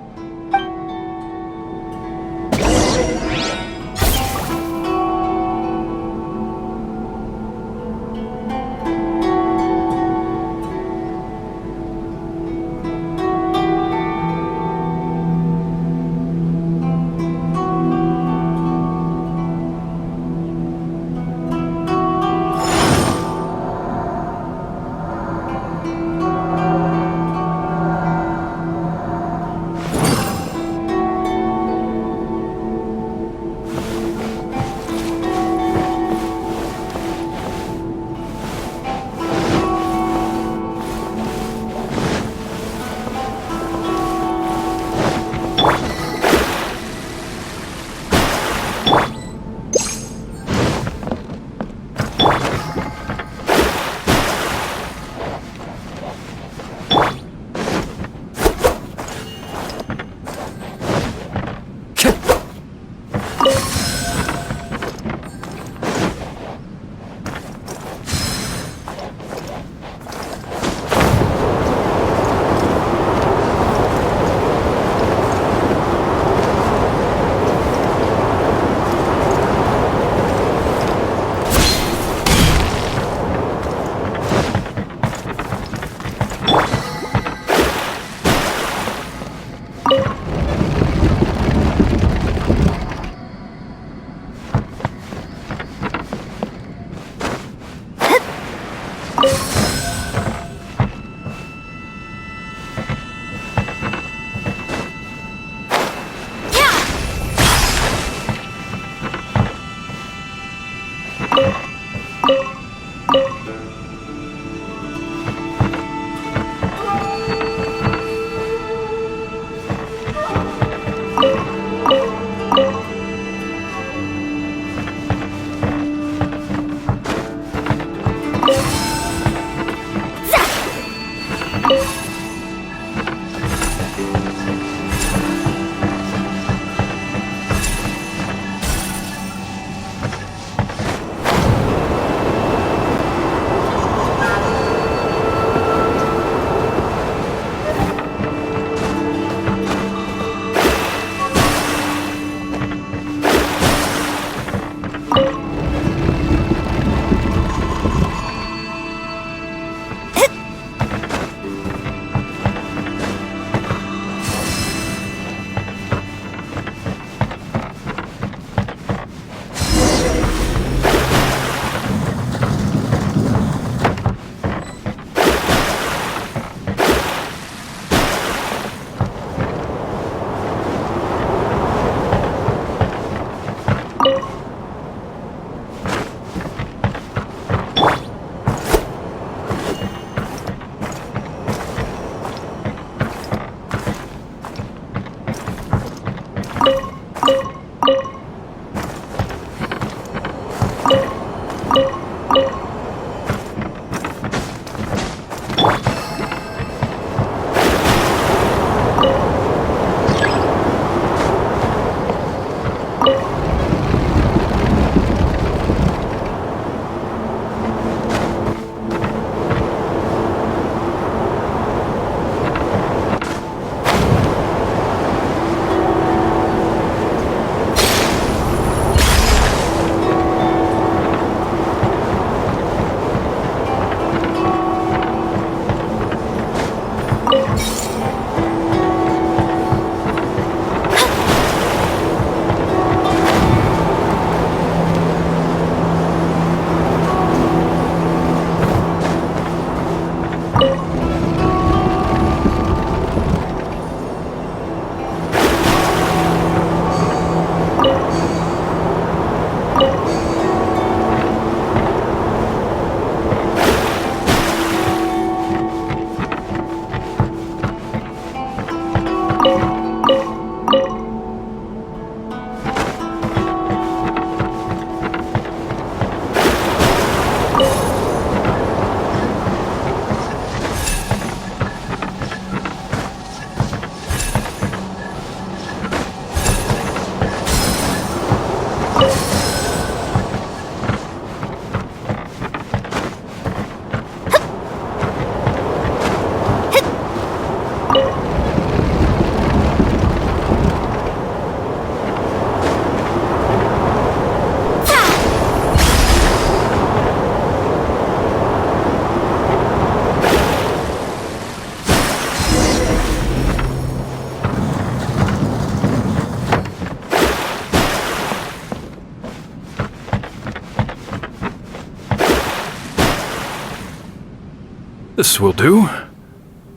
This will do.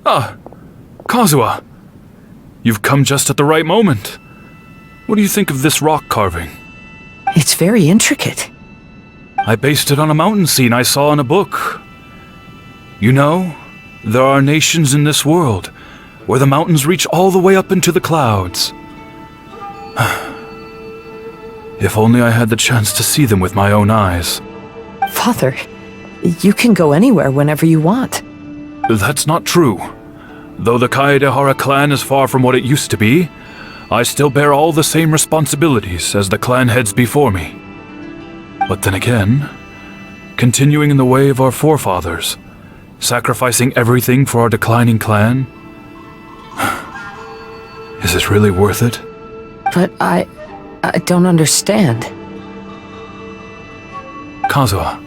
Ah, Kazuha. You've come just at the right moment. What do you think of this rock carving? It's very intricate. I based it on a mountain scene I saw in a book. You know, there are nations in this world where the mountains reach all the way up into the clouds. If only I had the chance to see them with my own eyes. Father, you can go anywhere whenever you want. That's not true. Though the Kaedehara clan is far from what it used to be, I still bear all the same responsibilities as the clan heads before me. But then again, continuing in the way of our forefathers, sacrificing everything for our declining clan, is it really worth it? But I don't understand. Kazuha,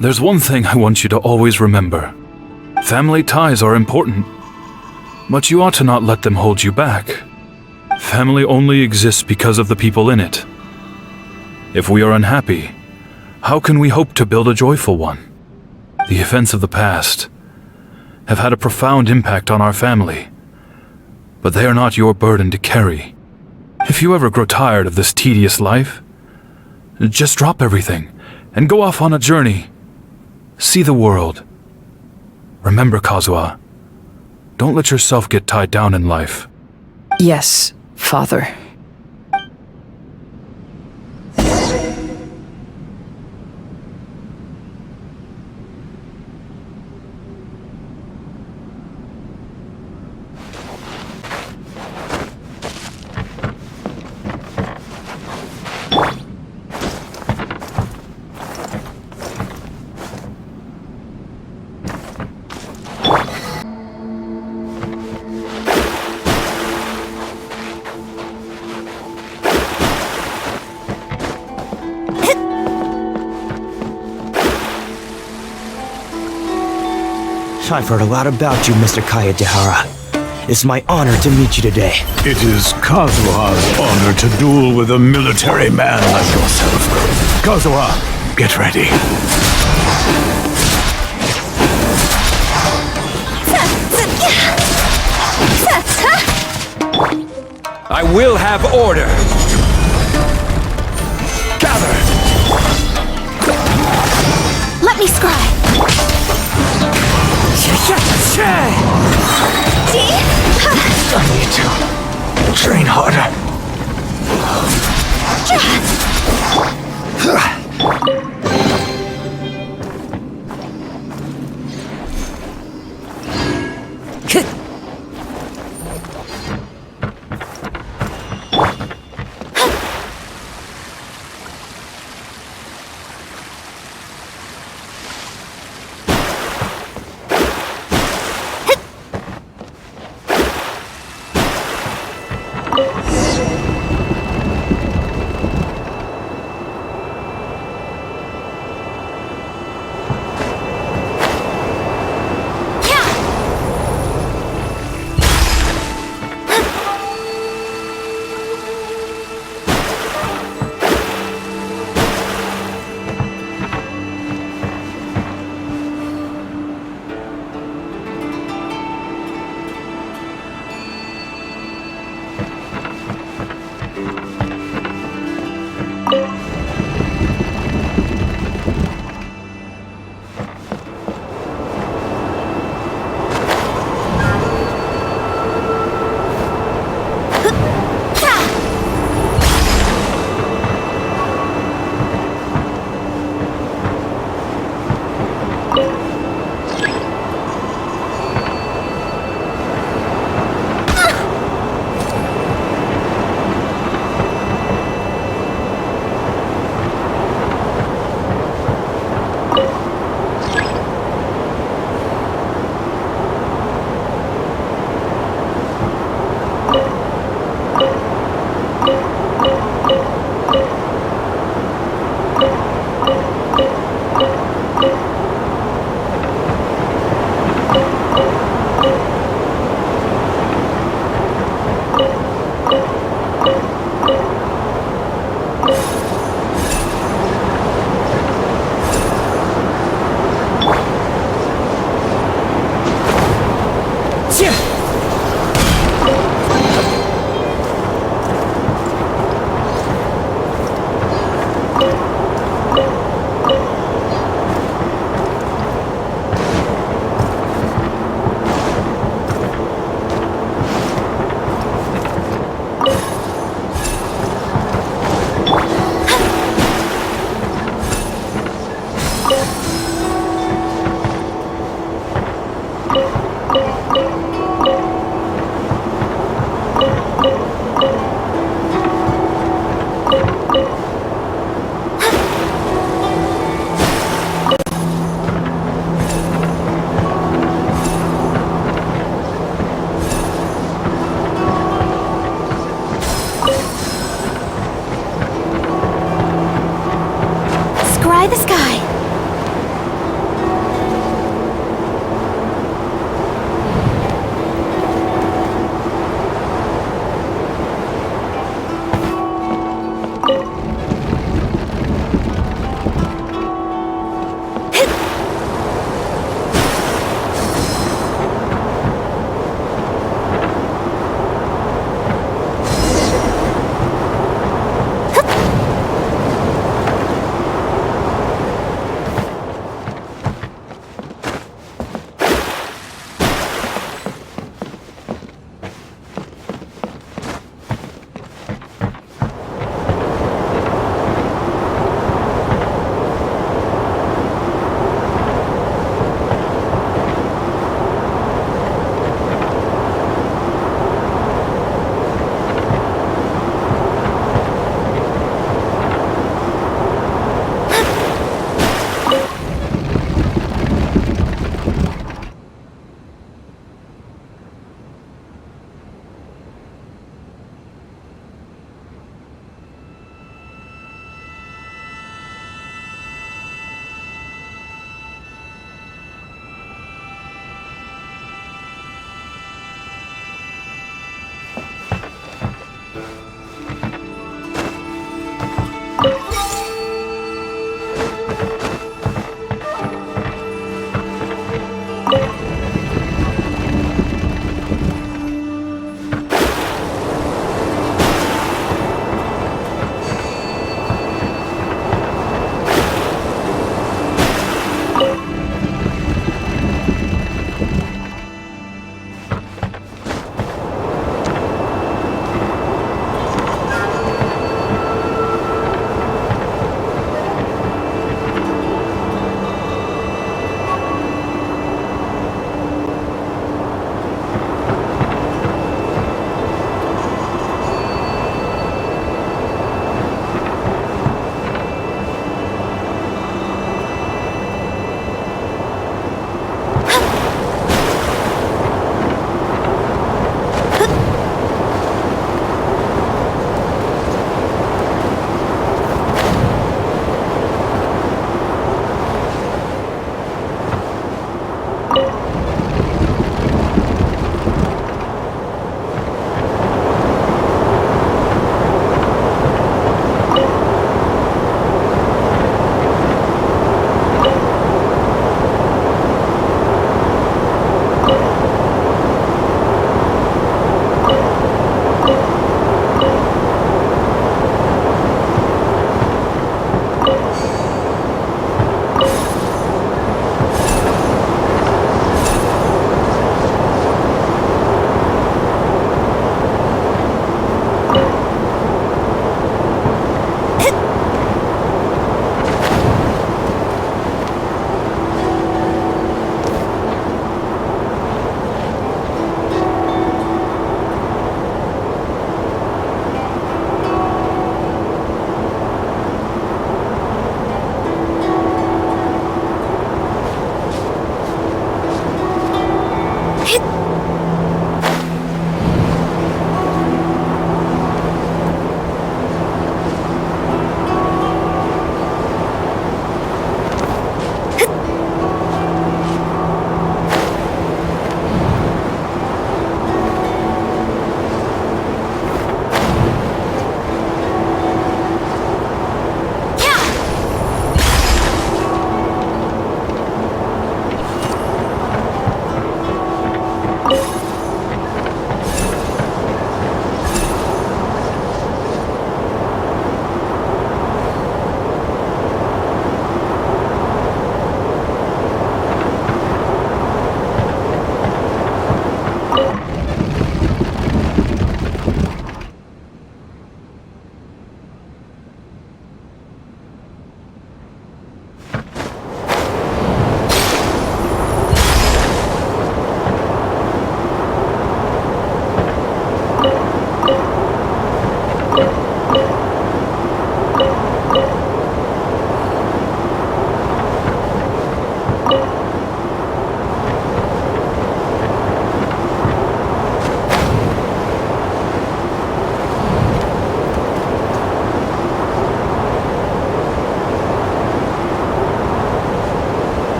there's one thing I want you to always remember. Family ties are important, but you ought to not let them hold you back. Family only exists because of the people in it. If we are unhappy, how can we hope to build a joyful one? The events of the past have had a profound impact on our family, but they are not your burden to carry. If you ever grow tired of this tedious life, just drop everything and go off on a journey. See the world. Remember, Kazuha, don't let yourself get tied down in life. Yes, Father. I've heard a lot about you, Mr. Kaedehara. It's my honor to meet you today. It is Kazuha's honor to duel with a military man like yourself. Kazuha, get ready. I will have order. Gather. Let me scry. I need to train harder.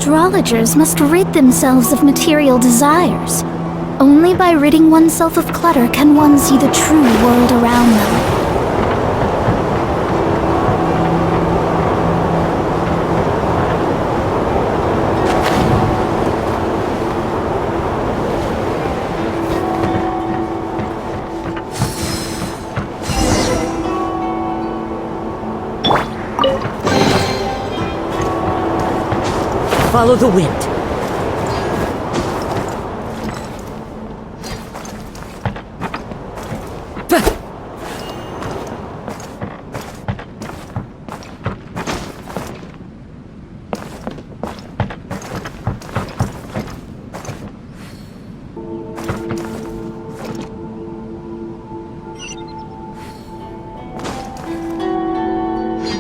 astrologers must rid themselves of material desires. Only by ridding oneself of clutter can one see the true world around them. Follow the wind.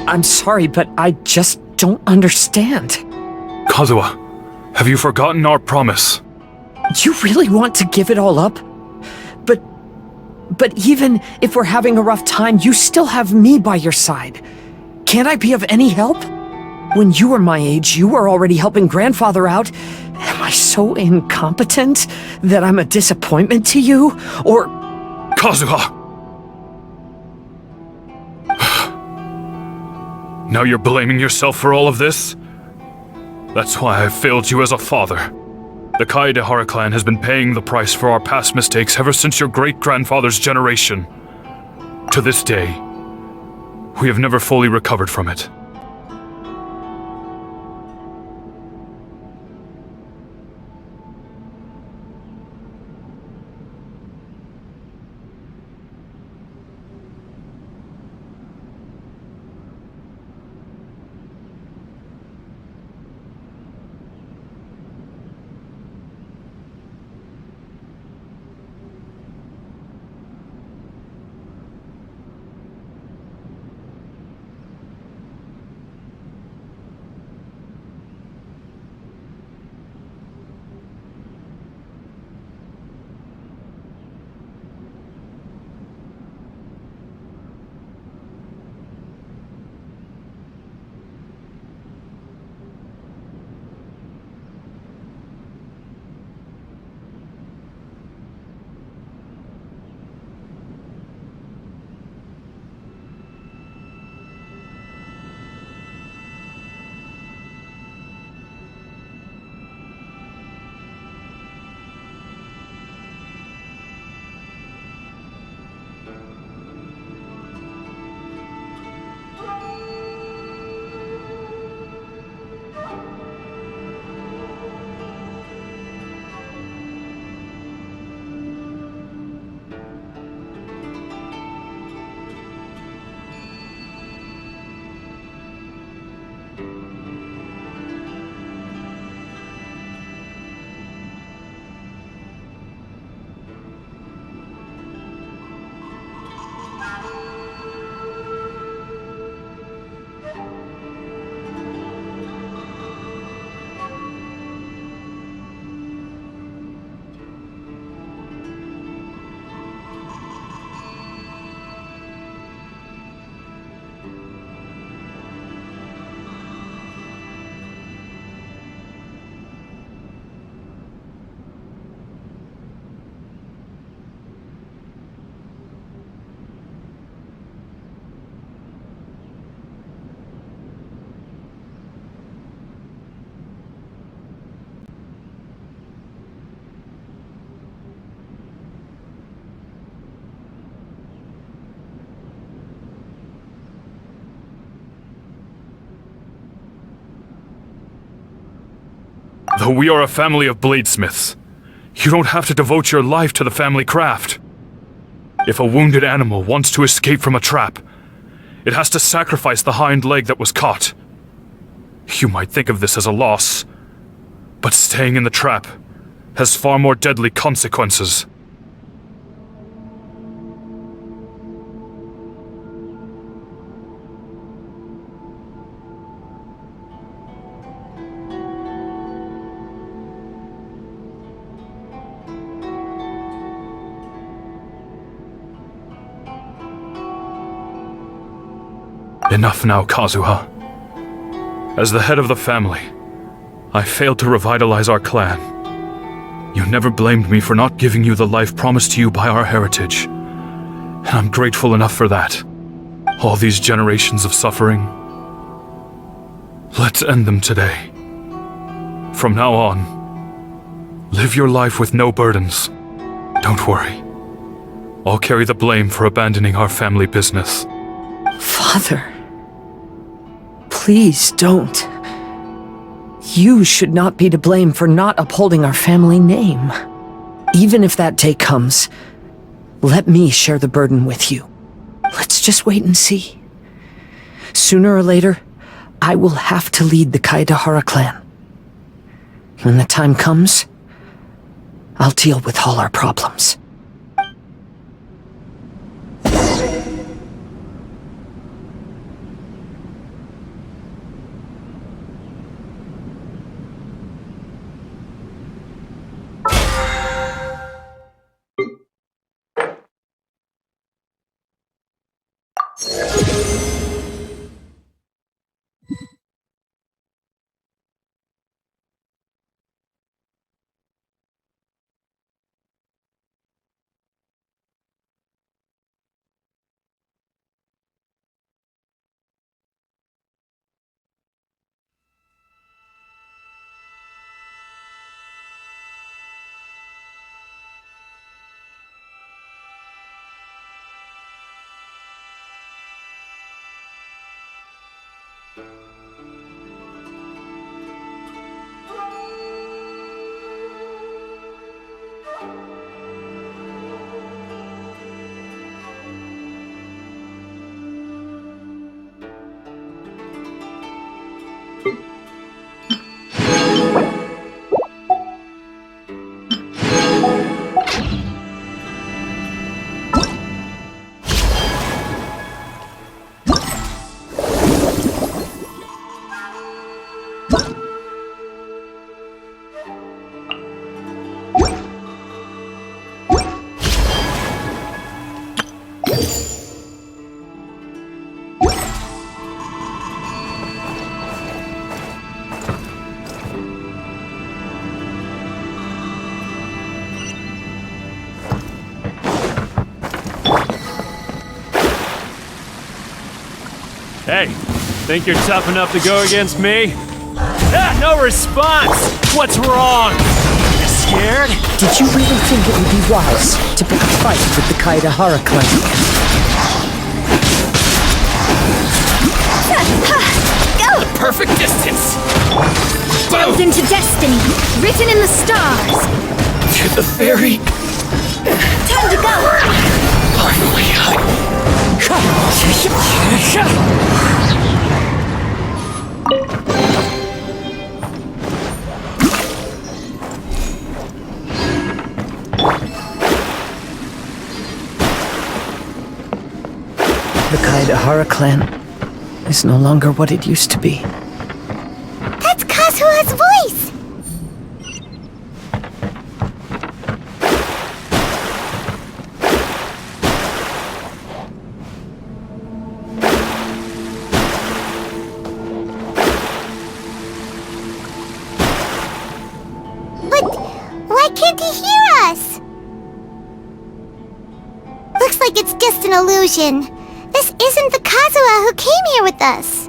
I'm sorry, but I just don't understand. Kazuha, have you forgotten our promise? You really want to give it all up? But even if we're having a rough time, you still have me by your side. Can't I be of any help? When you were my age, you were already helping grandfather out. Am I so incompetent that I'm a disappointment to you? Or... Kazuha! Now you're blaming yourself for all of this? That's why I failed you as a father. The Kaedehara clan has been paying the price for our past mistakes ever since your great-grandfather's generation. To this day, we have never fully recovered from it. Though we are a family of bladesmiths, you don't have to devote your life to the family craft. If a wounded animal wants to escape from a trap, it has to sacrifice the hind leg that was caught. You might think of this as a loss, but staying in the trap has far more deadly consequences. Enough now, Kazuha. As the head of the family, I failed to revitalize our clan. You never blamed me for not giving you the life promised to you by our heritage. And I'm grateful enough for that. All these generations of suffering. Let's end them today. From now on, live your life with no burdens. Don't worry. I'll carry the blame for abandoning our family business. Father, please don't. You should not be to blame for not upholding our family name. Even if that day comes, let me share the burden with you. Let's just wait and see. Sooner or later, I will have to lead the Kaedahara clan. When the time comes, I'll deal with all our problems. Hey, think you're tough enough to go against me? Ah, no response! What's wrong? You scared? Did you really think it would be wise to pick a fight with the Kaedahara clan? Go! Perfect distance! Delved into destiny, written in the stars. To the very... Time to go! Finally, The Kaedahara clan is no longer what it used to be. That's Kazuha's voice! But why can't he hear us? Looks like it's just an illusion. This isn't the Kazuha who came here with us.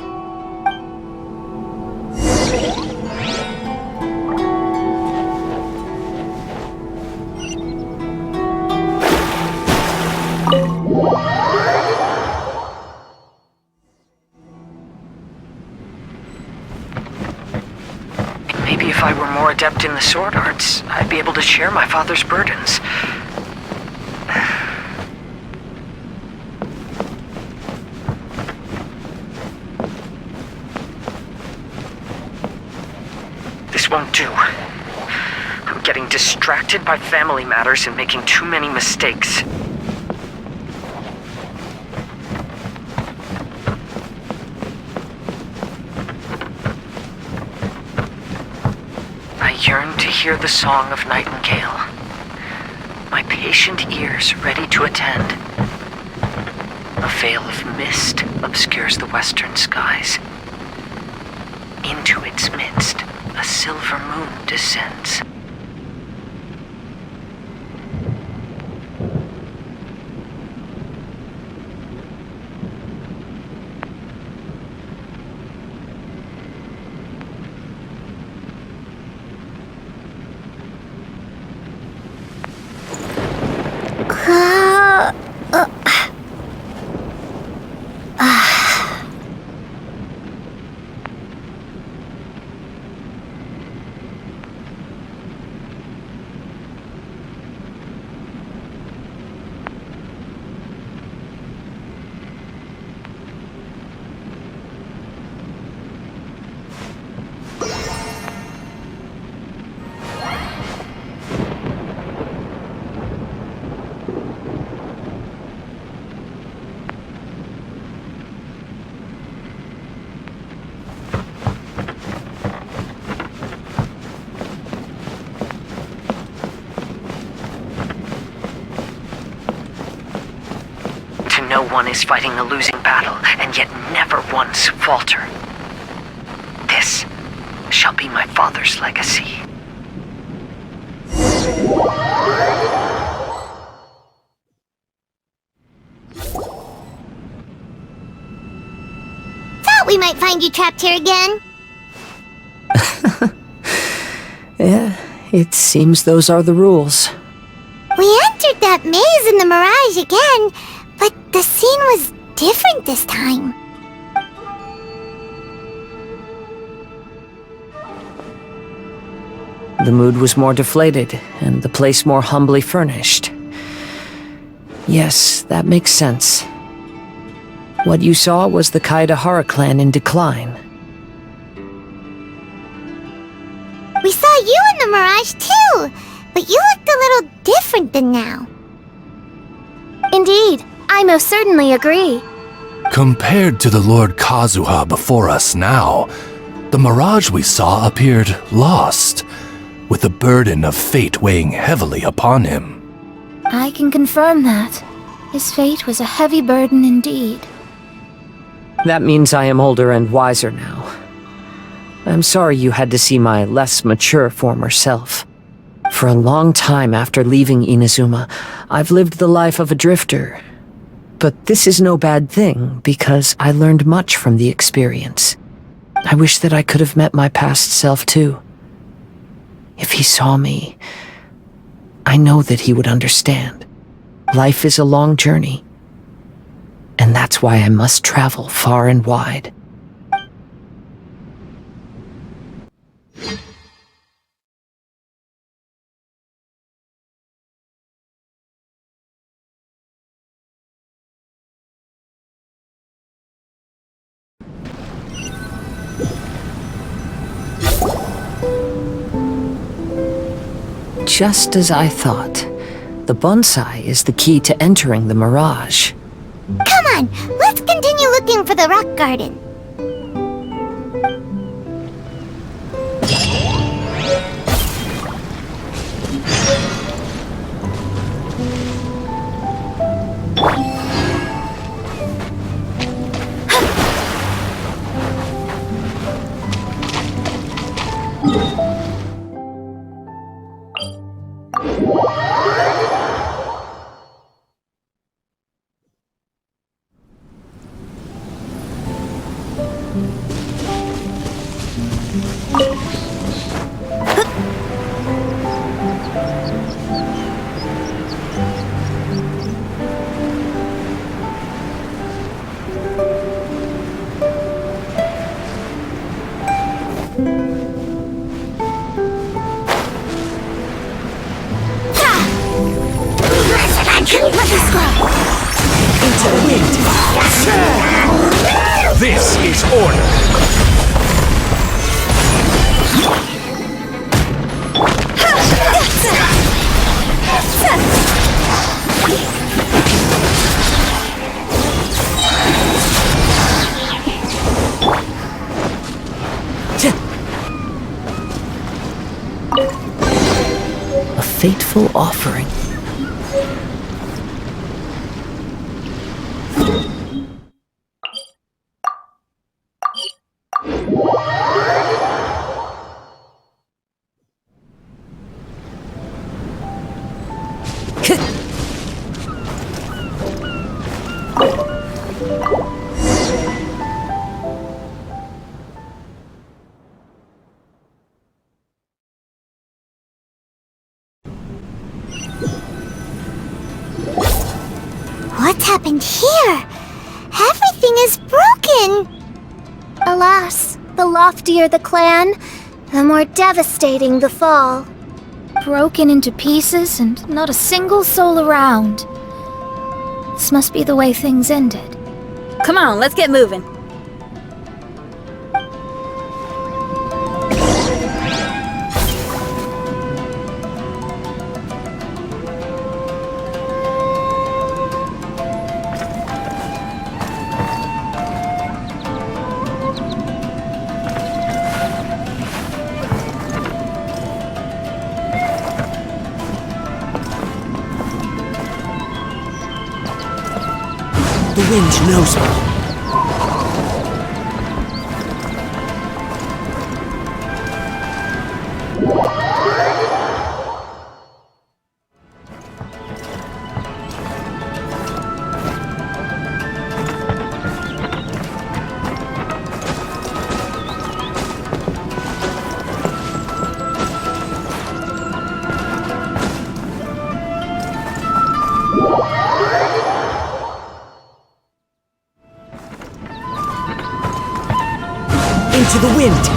Maybe if I were more adept in the sword arts, I'd be able to share my father's burdens. This won't do. I'm getting distracted by family matters and making too many mistakes. I yearn to hear the song of nightingale. My patient ears ready to attend. A veil of mist obscures the western skies. Into its midst, a silver moon descends. No one is fighting a losing battle, and yet never once falter. This shall be my father's legacy. Thought we might find you trapped here again. Yeah, it seems those are the rules. We entered that maze in the Mirage again, but the scene was different this time. The mood was more deflated, and the place more humbly furnished. Yes, that makes sense. What you saw was the Kazuha clan in decline. We saw you in the Mirage too, but you looked a little different than now. Indeed, I most certainly agree. Compared to the Lord Kazuha before us now, the mirage we saw appeared lost, with the burden of fate weighing heavily upon him. I can confirm that. His fate was a heavy burden indeed. That means I am older and wiser now. I'm sorry you had to see my less mature former self. For a long time after leaving Inazuma, I've lived the life of a drifter. But this is no bad thing, because I learned much from the experience. I wish that I could have met my past self too. If he saw me, I know that he would understand. Life is a long journey, and that's why I must travel far and wide. Just as I thought. The bonsai is the key to entering the mirage. Come on, let's continue looking for the rock garden. This is order. A fateful offering. happened here? Everything is broken! Alas, the loftier the clan, the more devastating the fall. Broken into pieces and not a single soul around. This must be the way things ended. Come on, let's get moving. The wind knows me. Into the wind!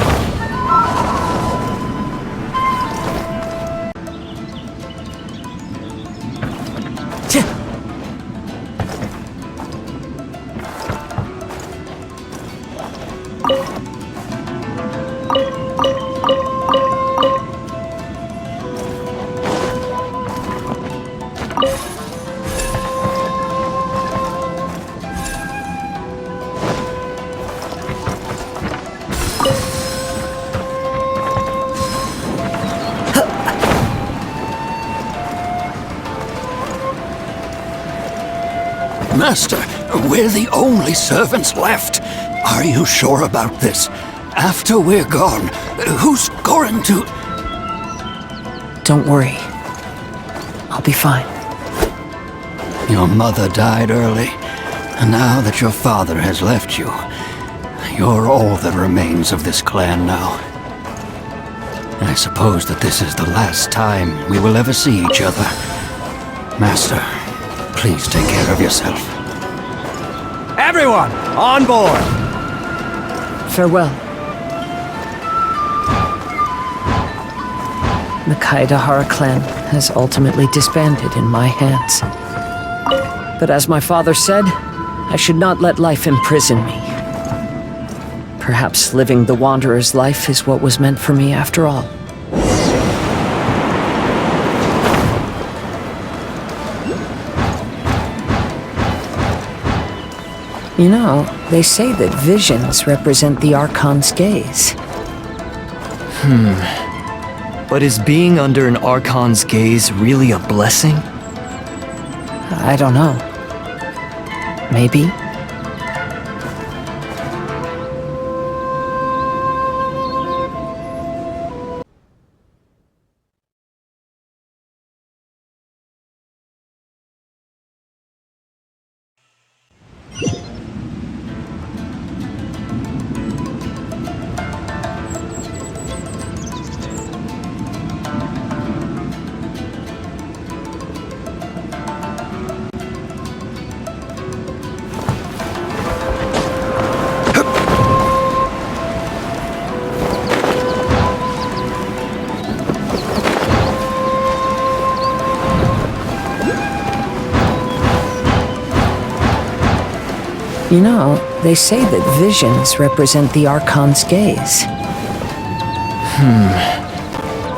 Master, we're the only servants left. Are you sure about this? After we're gone, who's going to... Don't worry. I'll be fine. Your mother died early, and now that your father has left you, you're all that remains of this clan now. I suppose that this is the last time we will ever see each other. Master, please take care of yourself. Everyone, on board! Farewell. The Kaidahara clan has ultimately disbanded in my hands. But as my father said, I should not let life imprison me. Perhaps living the Wanderer's life is what was meant for me after all. You know, they say that visions represent the Archon's gaze. But is being under an Archon's gaze really a blessing? I don't know. Maybe. You know, they say that visions represent the Archon's gaze.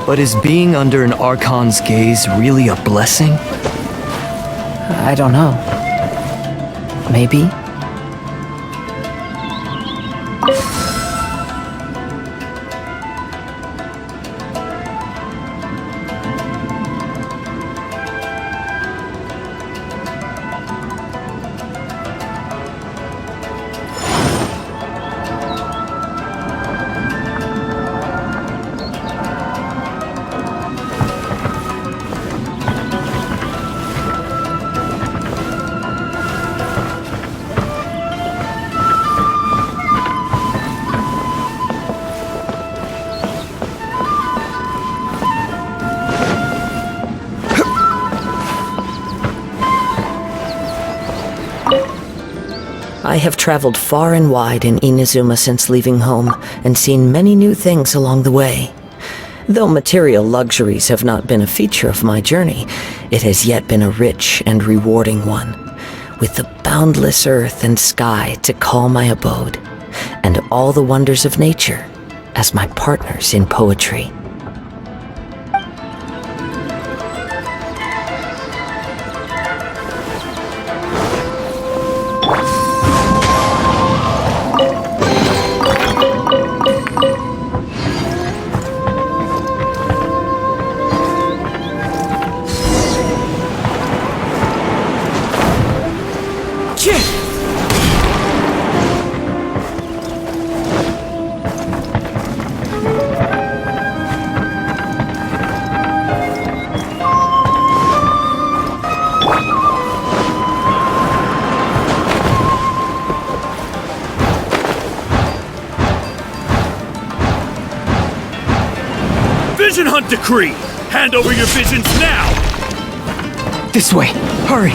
But is being under an Archon's gaze really a blessing? I don't know. Maybe. I have traveled far and wide in Inazuma since leaving home, and seen many new things along the way. Though material luxuries have not been a feature of my journey, it has yet been a rich and rewarding one, with the boundless earth and sky to call my abode, and all the wonders of nature as my partners in poetry. Vision Hunt Decree! Hand over your visions now! This way! Hurry!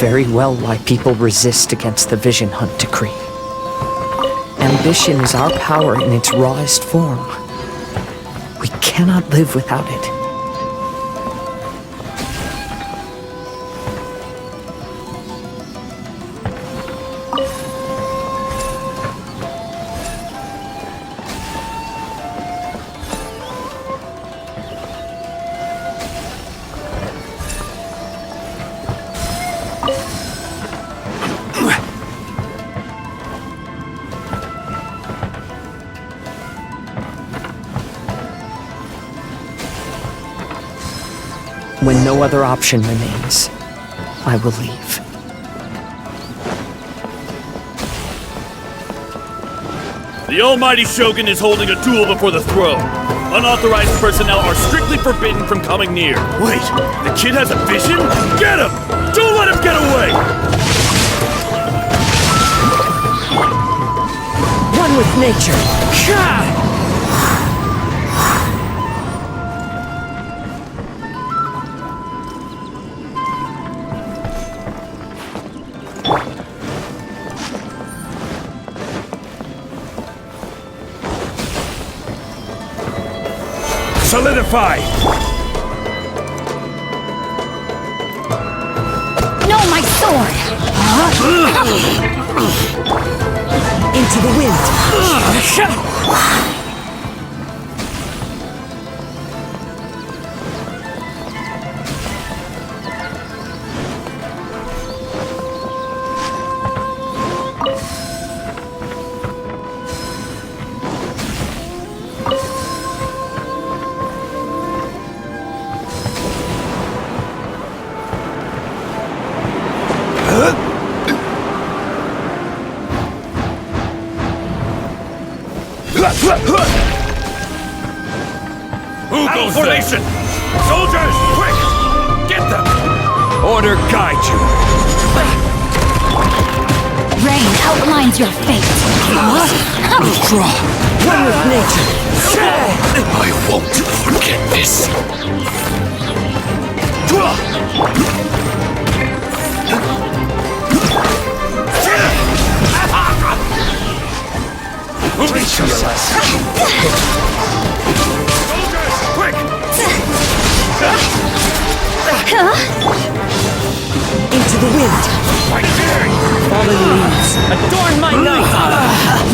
Very well why people resist against the Vision Hunt Decree. Ambition is our power in its rawest form. We cannot live without it. When no other option remains, I will leave. The Almighty Shogun is holding a duel before the throne. Unauthorized personnel are strictly forbidden from coming near. Wait, the kid has a vision? Get him! Don't let Let him get away! One with nature. Solidify! No, my sword! Into the wind. Who goes formation! Soldiers, quick! Get them! Order guide you! Rain outlines your fate. One with nature. I won't forget this. Brace yourselves! Soldiers, quick! Into the wind. Right there! Fallen leaves. Adorn my night.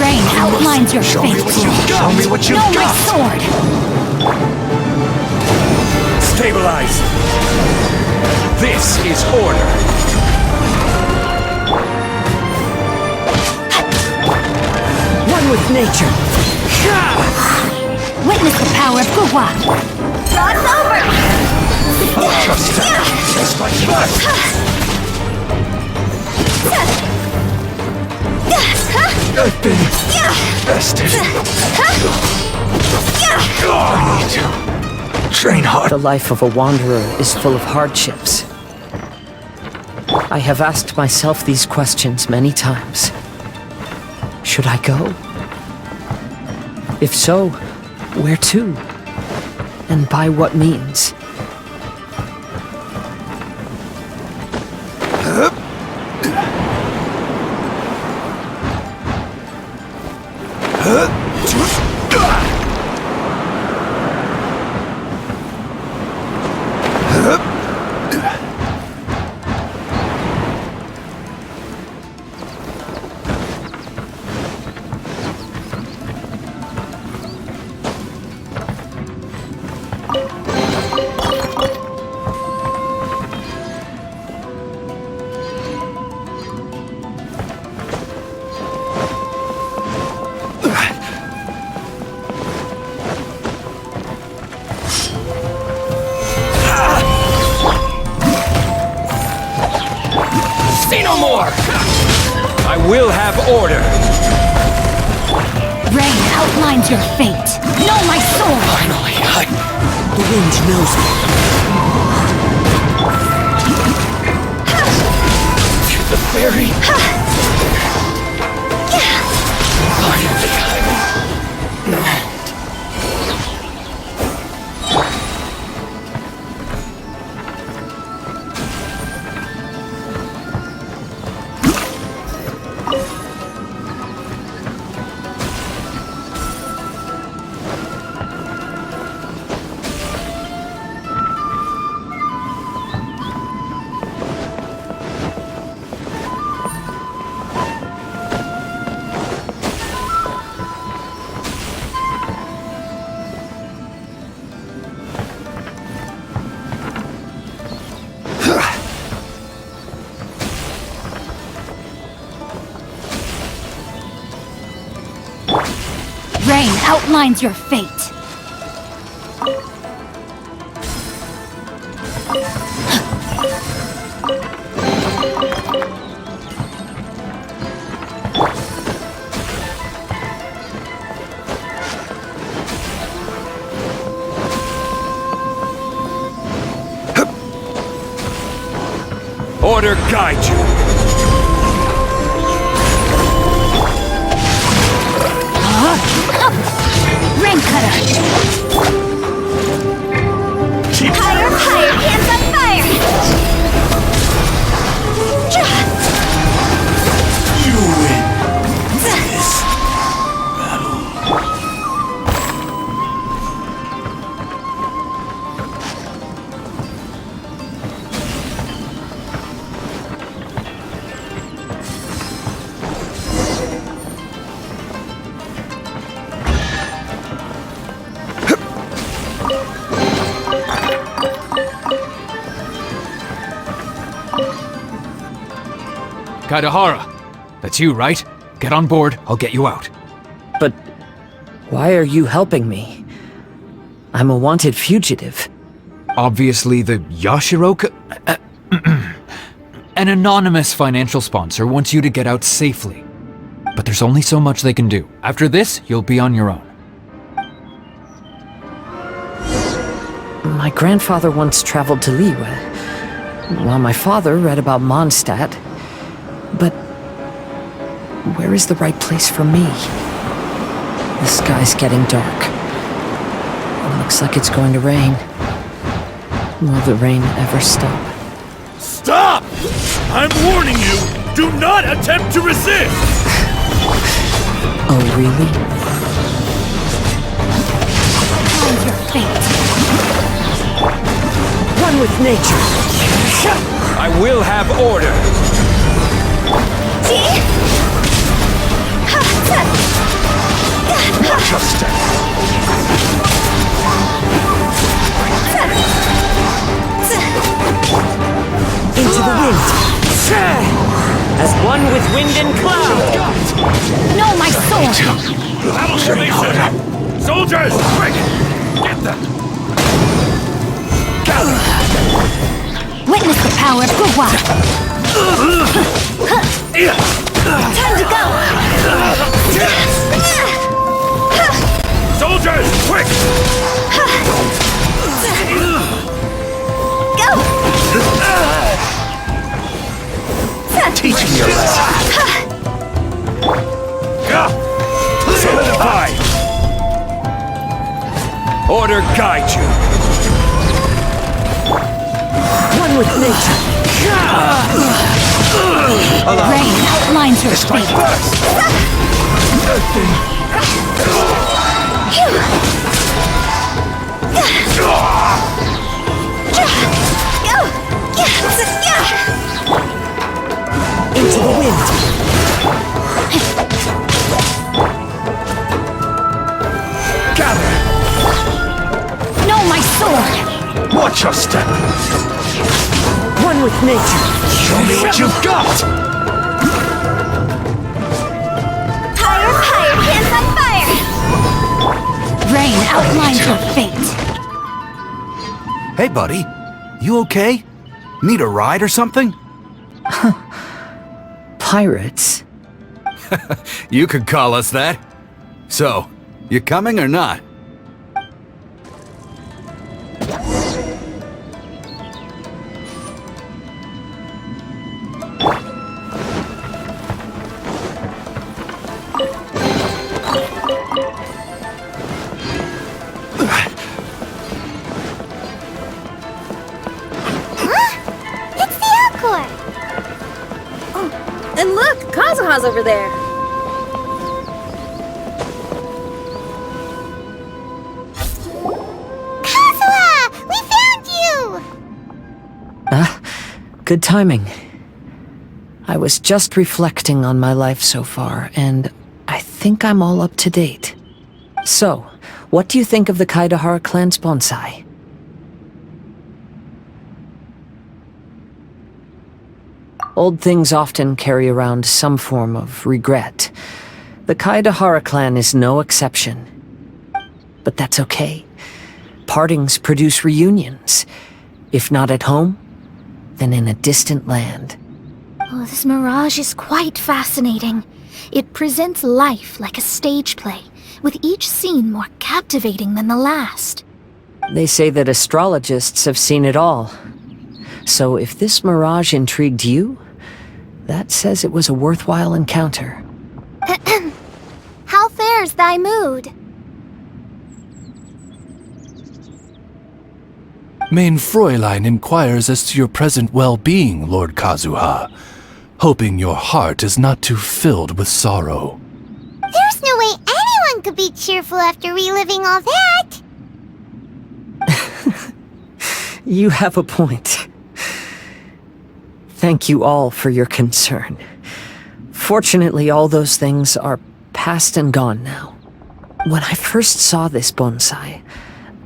Rain outlines your fate. Show me what you No, my got! sword! Stabilize! This is order! One with nature. Witness the power of Kazuha. God's over! Trust that! Just like that! I've been bested. I need to train hard. The life of a wanderer is full of hardships. I have asked myself these questions many times. Should I go? If so, where to? And by what means? Say no more! I will have order! Rain outlines your fate. No, my sword! Finally, The wind knows me. the fairy. Finally, Rain outlines your fate. Order guide you. Rain cutter! Higher, higher, hands on fire! You win this battle. Kazuha, that's you, right? Get on board, I'll get you out. But why are you helping me? I'm a wanted fugitive. Obviously, the Yashiroka... An anonymous financial sponsor wants you to get out safely. But there's only so much they can do. After this, you'll be on your own. My grandfather once traveled to Liyue, while my father read about Mondstadt. But where is the right place for me? The sky's getting dark. It looks like it's going to rain. Will the rain ever stop? Stop! I'm warning you! Do not attempt to resist! Oh, really? Find your fate. One with nature! I will have order. Watch your step. Into the wind! As one with wind and cloud! No, my sword! Battle formation! Soldiers, quick! Get them! Gather! Witness the power of Kazuha! Time to go! Soldiers, quick! Go! Teach me your lesson. Solidify! Order guide you. One with nature! Rain outlines your fate. Into the wind! Gather! No, my sword! Watch your step! One with nature! Show me what you've got! Higher, higher, hands on fire! Rain outlines your fate. Hey, buddy. You okay? Need a ride or something? Pirates? You could call us that. So, you coming or not? It's the Alcor! And look, Kazuha's over there. Kazuha! We found you! Good timing. I was just reflecting on my life so far, and I think I'm all up to date. So, what do you think of the Kazuha clan's bonsai? Old things often carry around some form of regret. The Kazuha clan is no exception. But that's okay. Partings produce reunions. If not at home, then in a distant land. Oh, this mirage is quite fascinating. It presents life like a stage play, with each scene more captivating than the last. They say that astrologists have seen it all. So if this mirage intrigued you, that says it was a worthwhile encounter. How fares thy mood? Main Fräulein inquires as to your present well-being, Lord Kazuha, hoping your heart is not too filled with sorrow. There's no way anyone could be cheerful after reliving all that. You have a point. Thank you all for your concern. Fortunately, all those things are past and gone now. When I first saw this bonsai,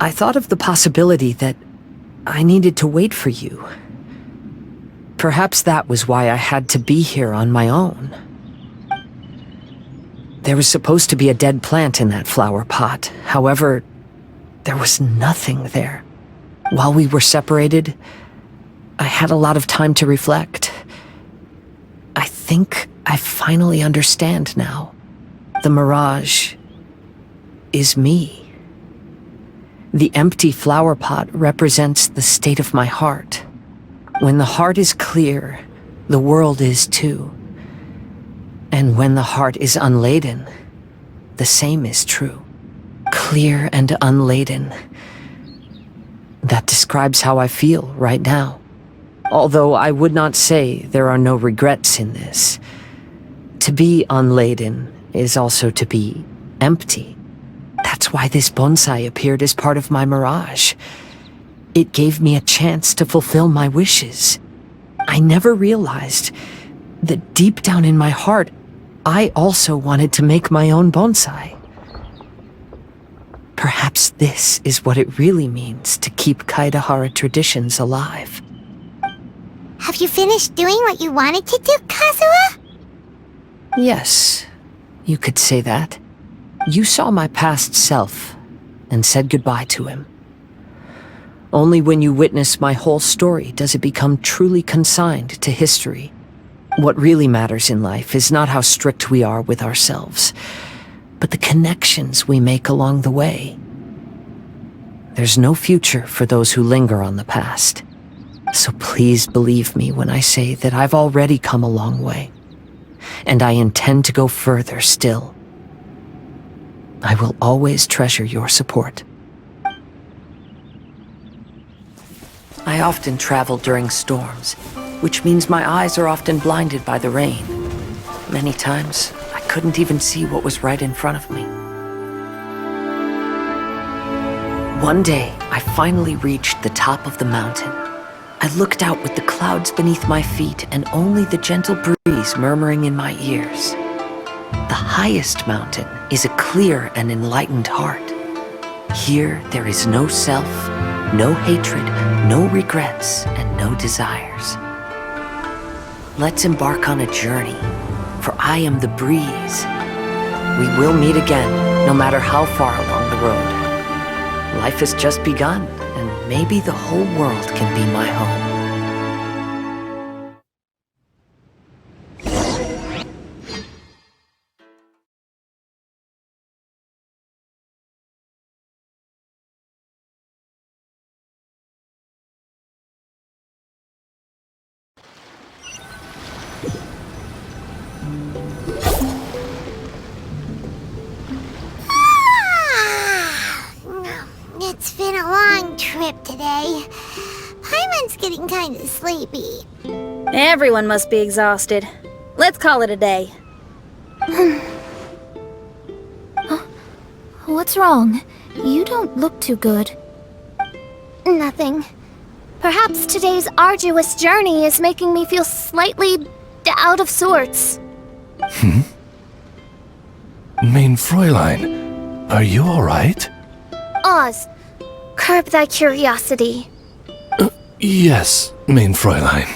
I thought of the possibility that I needed to wait for you. Perhaps that was why I had to be here on my own. There was supposed to be a dead plant in that flower pot. However, there was nothing there. While we were separated, I had a lot of time to reflect. I think I finally understand now. The mirage is me. The empty flower pot represents the state of my heart. When the heart is clear, the world is too. And when the heart is unladen, the same is true. Clear and unladen. That describes how I feel right now. Although I would not say there are no regrets in this. To be unladen is also to be empty. That's why this bonsai appeared as part of my mirage. It gave me a chance to fulfill my wishes. I never realized that deep down in my heart, I also wanted to make my own bonsai. Perhaps this is what it really means to keep Kaidahara traditions alive. Have you finished doing what you wanted to do, Kazuha? Yes, you could say that. You saw my past self and said goodbye to him. Only when you witness my whole story does it become truly consigned to history. What really matters in life is not how strict we are with ourselves, but the connections we make along the way. There's no future for those who linger on the past. So please believe me when I say that I've already come a long way, and I intend to go further still. I will always treasure your support. I often travel during storms, which means my eyes are often blinded by the rain. Many times, I couldn't even see what was right in front of me. One day, I finally reached the top of the mountain. I looked out with the clouds beneath my feet and only the gentle breeze murmuring in my ears. The highest mountain is a clear and enlightened heart. Here, there is no self, no hatred, no regrets, and no desires. Let's embark on a journey, for I am the breeze. We will meet again, no matter how far along the road. Life has just begun, and maybe the whole world can be my home. It's been a long trip today. Paimon's getting kind of sleepy. Everyone must be exhausted. Let's call it a day. What's wrong? You don't look too good. Nothing. Perhaps today's arduous journey is making me feel slightly out of sorts. Main Fräulein, are you alright? Oz, curb thy curiosity. Yes, Main Fräulein.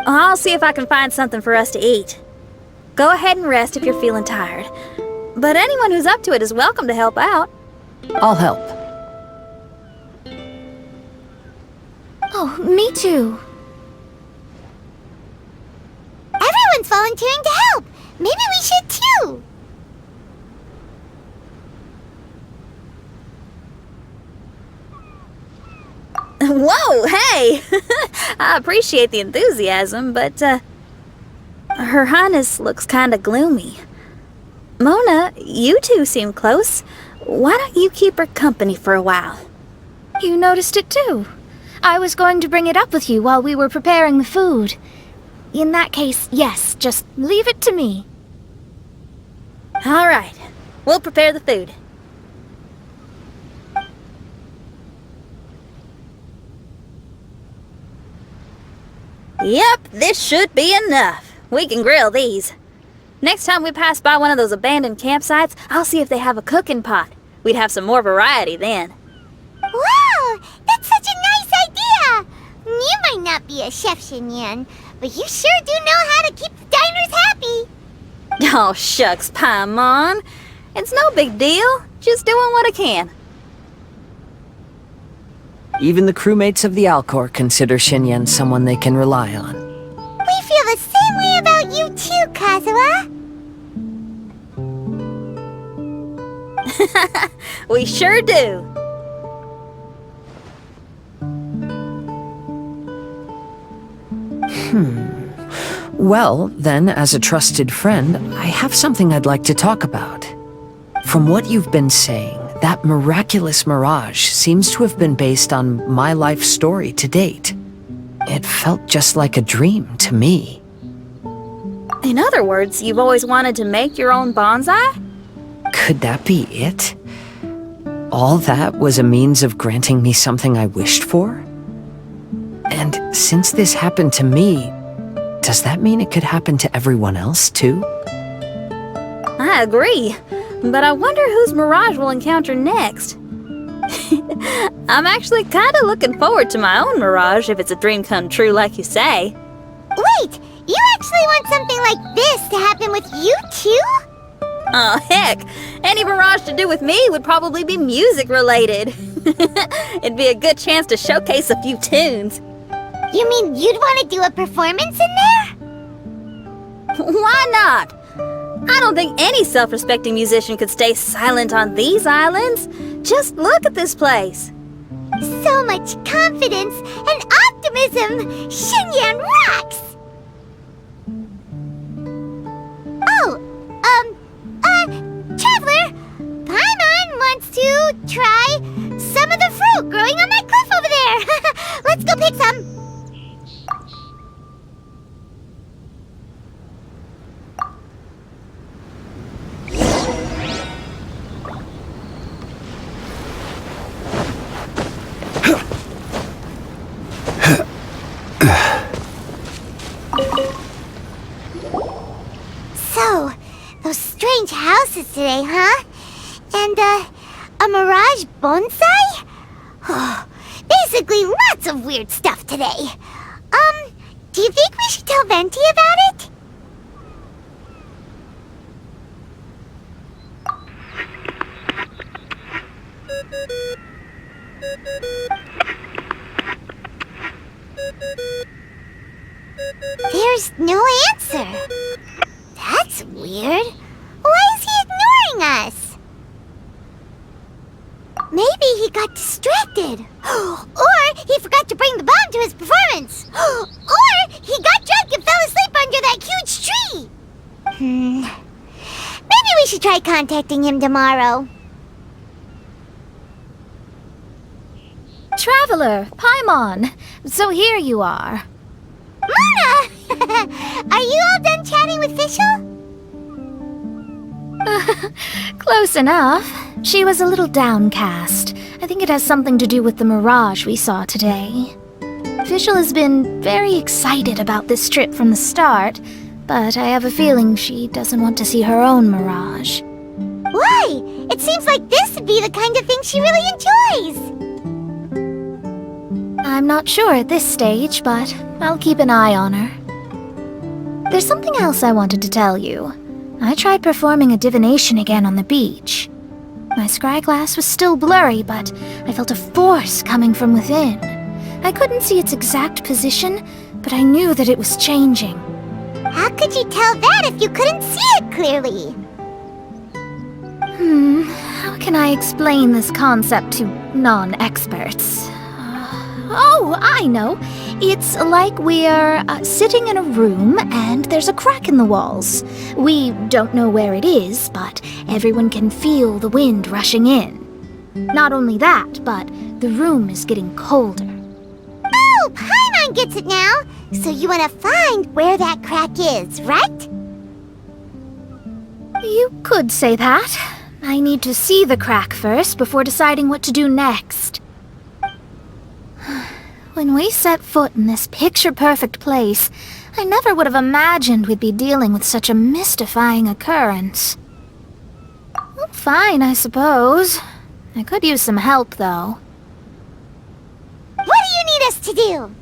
I'll see if I can find something for us to eat. Go ahead and rest if you're feeling tired. But anyone who's up to it is welcome to help out. I'll help. Oh, me too. Everyone's volunteering to help. Maybe we should too. Whoa, hey! I appreciate the enthusiasm, but, Her Highness looks kinda gloomy. Mona, you two seem close. Why don't you keep her company for a while? You noticed it too. I was going to bring it up with you while we were preparing the food. In that case, yes, just leave it to me. All right, we'll prepare the food. Yep, this should be enough. We can grill these. Next time we pass by one of those abandoned campsites, I'll see if they have a cooking pot. We'd have some more variety then. Wow! That's such a nice idea! You might not be a chef, Xinyan, but you sure do know how to keep the diners happy. Oh, shucks, Paimon. It's no big deal. Just doing what I can. Even the crewmates of the Alcor consider Xinyan someone they can rely on. We feel the same way about you too, Kazuha. We sure do. Well, then, as a trusted friend, I have something I'd like to talk about. From what you've been saying, that miraculous mirage seems to have been based on my life story to date. It felt just like a dream to me. In other words, you've always wanted to make your own bonsai? Could that be it? All that was a means of granting me something I wished for? And since this happened to me, does that mean it could happen to everyone else too? I agree, but I wonder whose mirage we'll encounter next. I'm actually kind of looking forward to my own mirage if it's a dream come true like you say. Wait, you actually want something like this to happen with you too? Oh, heck! Any mirage to do with me would probably be music related. It'd be a good chance to showcase a few tunes. You mean you'd want to do a performance in there? Why not? I don't think any self-respecting musician could stay silent on these islands. Just look at this place. So much confidence and optimism! Xinyan rocks! Oh, Traveler! Paimon wants to try some of the fruit growing on that cliff over there. Let's go pick some. So, those strange houses today, huh? And, a mirage bonsai? Oh, basically lots of weird stuff today. Do you think we should tell Venti about it? There's no answer. That's weird. Why is he ignoring us? Maybe he got distracted. Or he forgot to bring the bomb to his performance. Or he got drunk and fell asleep under that huge tree. Maybe we should try contacting him tomorrow. Traveler, Paimon, so here you are. Mona! Are you all done chatting with Fischl? Close enough. She was a little downcast. I think it has something to do with the mirage we saw today. Fischl has been very excited about this trip from the start, but I have a feeling she doesn't want to see her own mirage. Why? It seems like this would be the kind of thing she really enjoys. I'm not sure at this stage, but I'll keep an eye on her. There's something else I wanted to tell you. I tried performing a divination again on the beach. My scryglass was still blurry, but I felt a force coming from within. I couldn't see its exact position, but I knew that it was changing. How could you tell that if you couldn't see it clearly? How can I explain this concept to non-experts? Oh, I know. It's like we're sitting in a room and there's a crack in the walls. We don't know where it is, but everyone can feel the wind rushing in. Not only that, but the room is getting colder. Oh, Paimon gets it now. So you want to find where that crack is, right? You could say that. I need to see the crack first before deciding what to do next. When we set foot in this picture-perfect place, I never would have imagined we'd be dealing with such a mystifying occurrence. Well, fine, I suppose. I could use some help, though. What do you need us to do?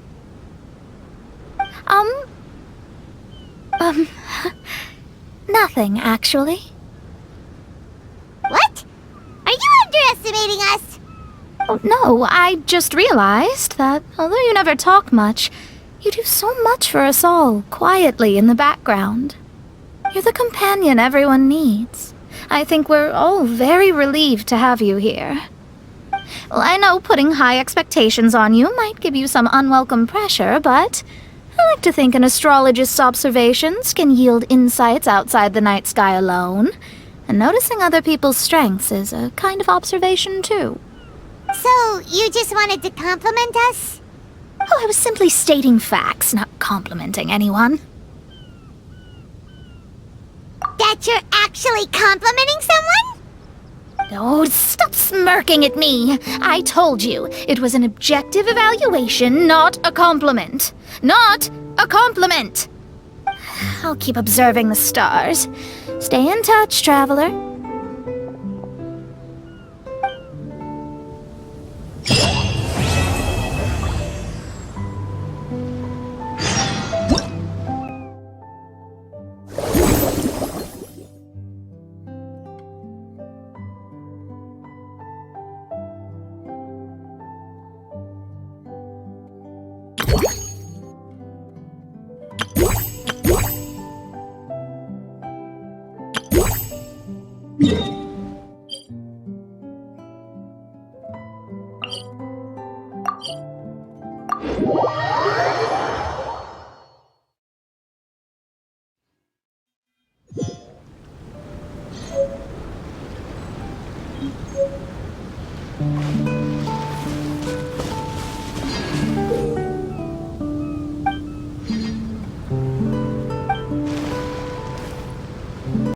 Nothing, actually. What? Are you underestimating us? Oh, no, I just realized that although you never talk much, you do so much for us all, quietly in the background. You're the companion everyone needs. I think we're all very relieved to have you here. Well, I know putting high expectations on you might give you some unwelcome pressure, but I like to think an astrologist's observations can yield insights outside the night sky alone. And noticing other people's strengths is a kind of observation, too. So, you just wanted to compliment us? Oh, I was simply stating facts, not complimenting anyone. That you're actually complimenting someone? Oh, stop smirking at me! I told you, it was an objective evaluation, not a compliment. Not a compliment! I'll keep observing the stars. Stay in touch, traveler. Yeah.